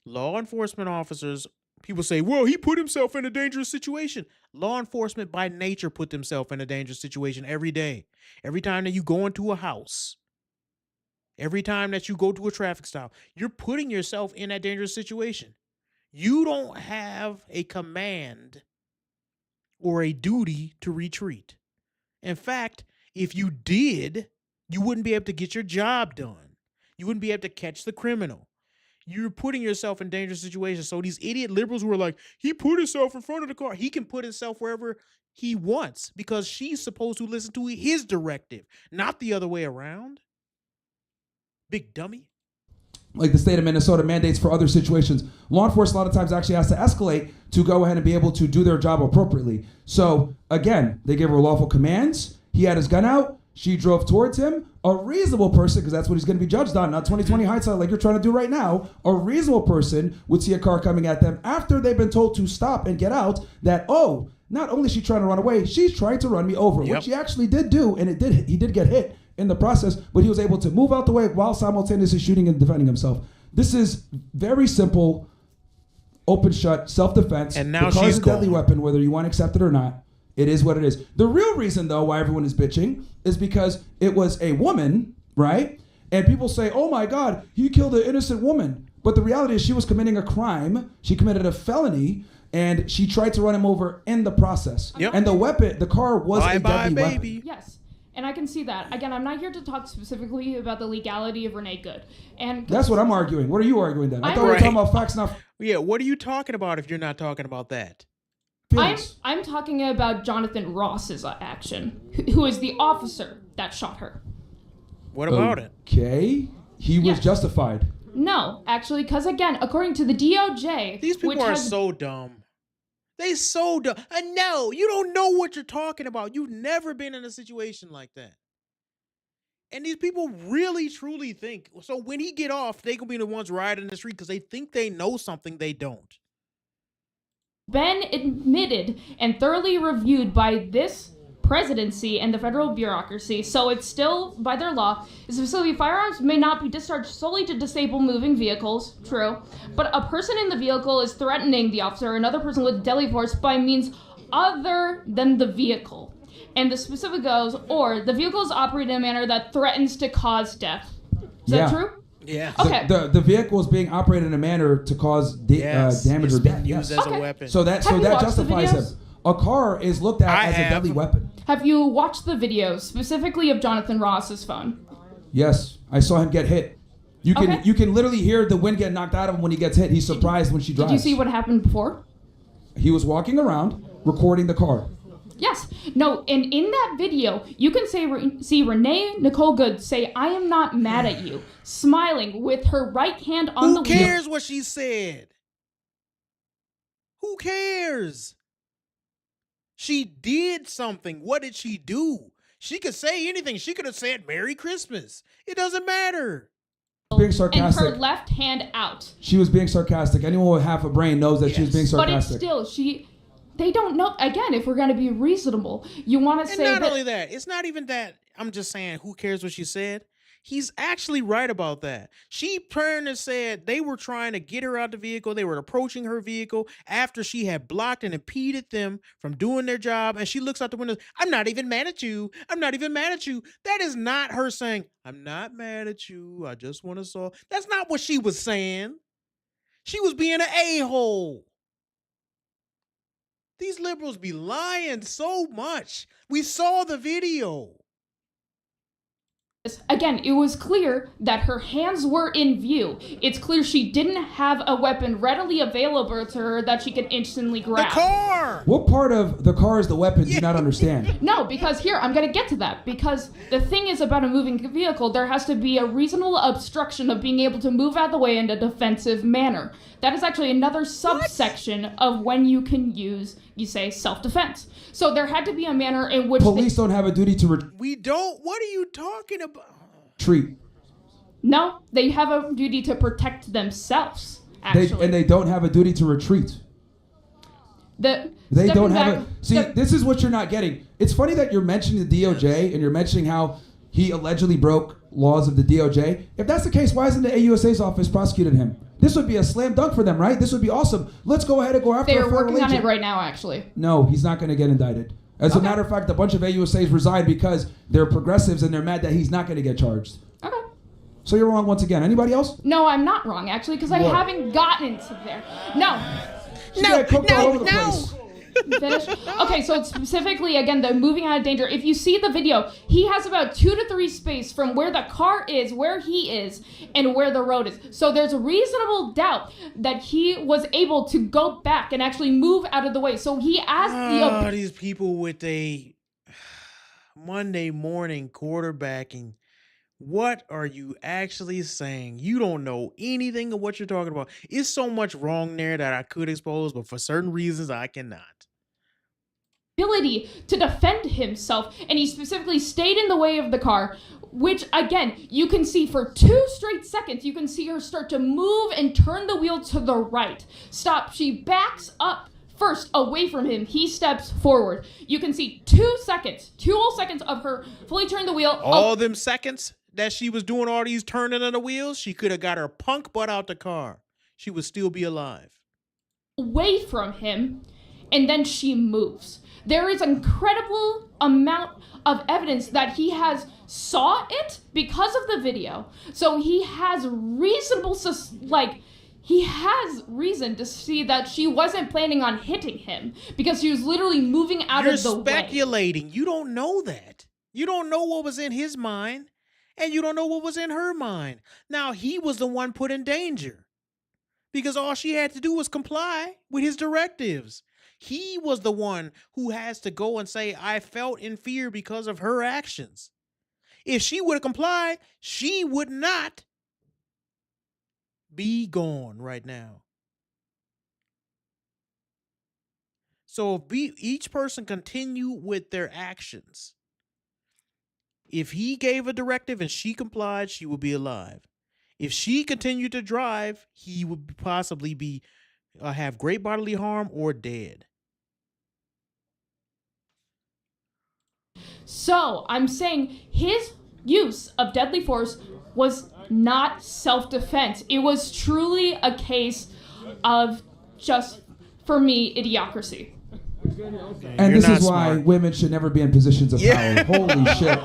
Law enforcement officers, people say, well, he put himself in a dangerous situation. Law enforcement by nature put themselves in a dangerous situation every day. Every time that you go into a house, every time that you go to a traffic stop, you're putting yourself in that dangerous situation. You don't have a command or a duty to retreat. In fact, if you did, you wouldn't be able to get your job done. You wouldn't be able to catch the criminal. You're putting yourself in dangerous situations. So these idiot liberals who are like, he put himself in front of the car. He can put himself wherever he wants because she's supposed to listen to his directive, not the other way around. Big dummy.
Like the state of Minnesota mandates for other situations. Law enforcement a lot of times actually has to escalate to go ahead and be able to do their job appropriately. So again, they gave her lawful commands. He had his gun out. She drove towards him. A reasonable person, because that's what he's going to be judged on, not 20/20 hindsight like you're trying to do right now. A reasonable person would see a car coming at them after they've been told to stop and get out. That, oh, not only is she trying to run away, she's trying to run me over, which he actually did do, and he did get hit in the process, but he was able to move out the way while simultaneously shooting and defending himself. This is very simple, open shut, self-defense.
And now
the car is
she's
a deadly
gone.
weapon, whether you want to accept it or not. It is what it is. The real reason, though, why everyone is bitching is because it was a woman, right? And people say, oh my God, he killed an innocent woman. But the reality is she was committing a crime. She committed a felony, and she tried to run him over in the process.
Yep.
And the car was a deadly weapon.
baby.
Yes. And I can see that. Again, I'm not here to talk specifically about the legality of Renee Good. And
That's what I'm arguing. What are you arguing then? I
I'm
thought we were
right.
talking about facts, not
Yeah, what are you talking about if you're not talking about that?
feelings.
I'm talking about Jonathan Ross's action, who is the officer that shot her.
What about it?
Okay. He was
Yes.
justified.
No, actually, because again, according to the DOJ,
These people
which
are
has
so dumb. They so dumb. No, you don't know what you're talking about. You've never been in a situation like that. And these people really, truly think. So when he get off, they gonna be the ones riding the street because they think they know something they don't.
been admitted and thoroughly reviewed by this presidency and the federal bureaucracy, so it's still by their law. Specifically, firearms may not be discharged solely to disable moving vehicles, true, but a person in the vehicle is threatening the officer or another person with deadly force by means other than the vehicle. And the specific goes, or the vehicle is operated in a manner that threatens to cause death. Is that true?
Yeah.
Okay.
The vehicle is being operated in a manner to cause
Yes,
damage
it's
or
been
death.
used
Yes.
as a weapon.
So that
Have you watched the
justifies him.
videos?
A car is looked at
I
as a
have.
deadly weapon.
Have you watched the videos, specifically of Jonathan Ross's phone?
Yes, I saw him get hit. You can
Okay.
you can literally hear the wind get knocked out of him when he gets hit. He's surprised when she drives.
Did you see what happened before?
He was walking around recording the car.
Yes. No, and in that video, you can see Renee Nicole Good say, I am not mad at you, smiling with her right hand on the
Who cares what she said? Who cares? She did something. What did she do? She could say anything. She could have said Merry Christmas. It doesn't matter.
Being
And
sarcastic.
her left hand out.
She was being sarcastic. Anyone with half a brain knows that she was being
But it's
sarcastic.
still, they don't know. Again, if we're going to be reasonable, you want to
And
say
not
that.
only that, it's not even that. I'm just saying, who cares what she said? He's actually right about that. She turned and said they were trying to get her out the vehicle. They were approaching her vehicle after she had blocked and impeded them from doing their job. And she looks out the window. I'm not even mad at you. I'm not even mad at you. That is not her saying, I'm not mad at you. I just want to saw. That's not what she was saying. She was being an a-hole. These liberals be lying so much. We saw the video.
Again, it was clear that her hands were in view. It's clear she didn't have a weapon readily available to her that she could instantly grab.
The car!
What part of the car is the weapon? Do you not understand?
No, because here, I'm going to get to that. Because the thing is about a moving vehicle, there has to be a reasonable obstruction of being able to move out of the way in a defensive manner. That is actually another subsection of when you can use, you say, self-defense. So there had to be a manner in which...
Police don't have a duty to
We don't? What are you talking about?
retreat.
No, they have a duty to protect themselves, actually.
They don't have a duty to retreat. They
Stepping
don't have
back-
a... See, this is what you're not getting. It's funny that you're mentioning the DOJ and you're mentioning how he allegedly broke laws of the DOJ. If that's the case, why isn't the AUSA's office prosecuting him? This would be a slam dunk for them, right? This would be awesome. Let's go ahead and go after
They're
a federal
working on
agent.
it right now, actually.
No, he's not going to get indicted. As a matter of fact, a bunch of AUSAs resigned because they're progressives and they're mad that he's not going to get charged.
Okay.
So you're wrong once again. Anybody else?
No, I'm not wrong, actually, because I
What?
haven't gotten to there. No.
She's got cooked all over the place.
Finish? Okay, so it's specifically, again, the moving out of danger. If you see the video, he has about 2 to 3 space from where the car is, where he is, and where the road is. So there's a reasonable doubt that he was able to go back and actually move out of the way. So he asked
These people with a Monday morning quarterbacking. What are you actually saying? You don't know anything of what you're talking about. It's so much wrong there that I could expose, but for certain reasons, I cannot.
ability to defend himself, and he specifically stayed in the way of the car, which again you can see for 2 straight seconds. You can see her start to move and turn the wheel to the right. Stop. She backs up first away from him. He steps forward. You can see 2 seconds, 2 whole seconds of her fully turn the wheel.
All them seconds that she was doing all these turning of the wheels, she could have got her punk butt out the car. She would still be alive.
Away from him, and then she moves. There is an incredible amount of evidence that he has saw it because of the video. So he has he has reason to see that she wasn't planning on hitting him because she was literally moving out
You're
of the way.
speculating. You don't know that. You don't know what was in his mind, and you don't know what was in her mind. Now, he was the one put in danger because all she had to do was comply with his directives. He was the one who has to go and say, I felt in fear because of her actions. If she would have complied, she would not be gone right now. So if each person continue with their actions, if he gave a directive and she complied, she would be alive. If she continued to drive, he would possibly be have great bodily harm or dead.
So I'm saying his use of deadly force was not self-defense. It was truly a case of just, for me, idiocracy.
And this is why women should never be in positions of power. Holy shit.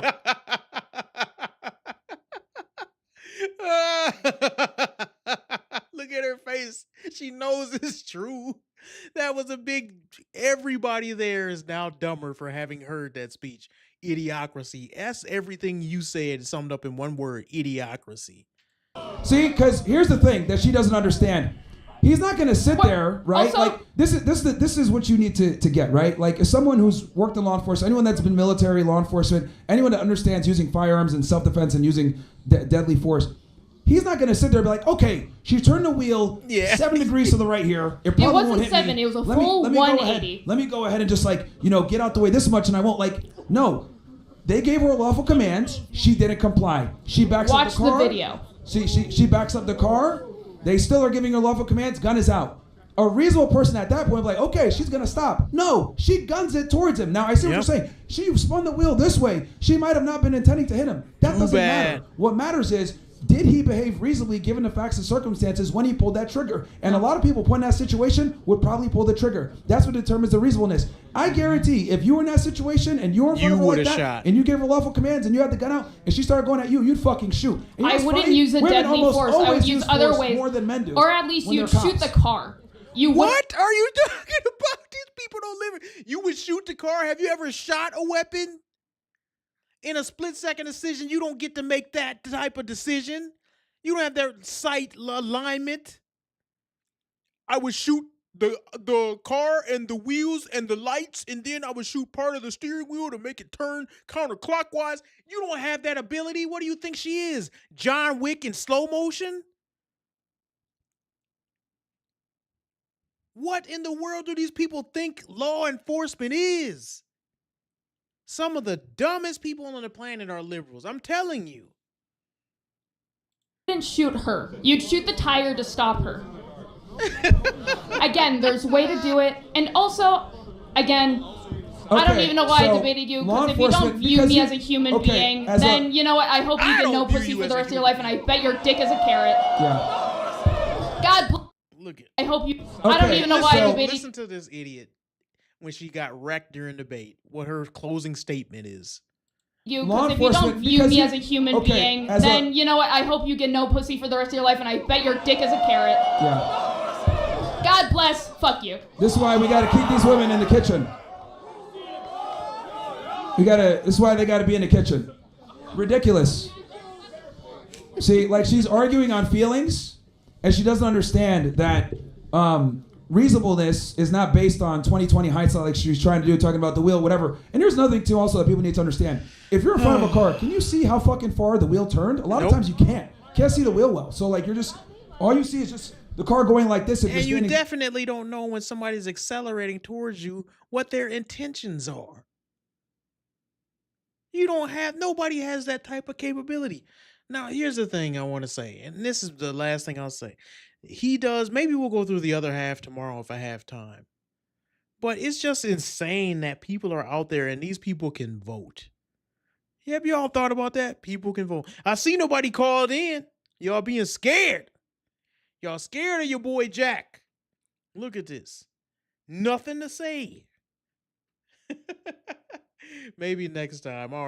Look at her face. She knows it's true. That was a big... Everybody there is now dumber for having heard that speech. Idiocracy. That's everything you said summed up in one word. Idiocracy.
See, because here's the thing that she doesn't understand. He's not going to sit there, right?
Also-
Like this is what you need to get, right? Like as someone who's worked in law enforcement, anyone that's been military, law enforcement, anyone that understands using firearms and self-defense and using deadly force, He's not going to sit there and be like, okay, she turned the wheel 7 degrees to the right here. It probably
wasn't
won't hit
7,
me.
it was a
Let me-
full
let me go ahead-
180.
Let me go ahead and just like, get out the way this much and I won't no. They gave her a lawful command. She didn't comply. She backs
Watch
up the car.
the video.
She backs up the car. They still are giving her lawful commands. Gun is out. A reasonable person at that point would be like, okay, she's gonna stop. No, she guns it towards him. Now I see what you're saying. She spun the wheel this way. She might have not been intending to hit him. That
Too
doesn't
bad.
matter. What matters is, did he behave reasonably given the facts and circumstances when he pulled that trigger? And a lot of people put in that situation would probably pull the trigger. That's what determines the reasonableness. I guarantee if you were in that situation and you were in front
You
of her like
would've
that,
shot.
and you gave her lawful commands and you had the gun out and she started going at you, you'd fucking shoot. And you know
I
what's
wouldn't
funny?
use a
Women
deadly
almost
force. I would
always
use other
force
ways.
more than men do.
Or at least
when
you'd
they're
shoot
cops.
the car. You would.
What are you talking about? These people don't live. You would shoot the car. Have you ever shot a weapon? In a split-second decision, you don't get to make that type of decision. You don't have that sight alignment. I would shoot the car and the wheels and the lights, and then I would shoot part of the steering wheel to make it turn counterclockwise. You don't have that ability. What do you think she is? John Wick in slow motion? What in the world do these people think law enforcement is? Some of the dumbest people on the planet are liberals. I'm telling you.
Didn't shoot her. You'd shoot the tire to stop her. Again, there's a way to do it. And also, again, I don't
Okay,
even know why I
so
debated you,
law
because if you don't
enforcement-
view
because
me
you-
as a human
okay,
being,
as
then
a-
you know what? I hope you
I
get no
don't view
pussy
you
for
as
the
a
rest of your
human
life, and I bet your dick is a carrot.
Yeah.
God bless.
Look at.
I hope you. I don't
Okay,
even know why I
So
debated.
listen to this idiot when she got wrecked during debate. What her closing statement is.
You,
Law
because if you don't
enforcement-
view
because
me
you-
as a human
okay,
being,
as a-
then you know what? I hope you get no pussy for the rest of your life, and I bet your dick is a carrot.
Yeah.
God bless. Fuck you.
This is why we got to keep these women in the kitchen. This is why they got to be in the kitchen. Ridiculous. See, like she's arguing on feelings, and she doesn't understand that reasonableness is not based on 20/20 hindsight like she's trying to do, talking about the wheel, whatever. And there's another thing too also that people need to understand. If you're in front of a car, can you see how fucking far the wheel turned? A lot of times you can't. Can't see the wheel well. So like all you see is just the car going like this.
And you definitely don't know when somebody's accelerating towards you what their intentions are. Nobody has that type of capability. Now, here's the thing I want to say, and this is the last thing I'll say. Maybe we'll go through the other half tomorrow if I have time. But it's just insane that people are out there and these people can vote. Have y'all thought about that? People can vote. I see nobody called in. Y'all being scared. Y'all scared of your boy Jack. Look at this. Nothing to say. Maybe next time. All right.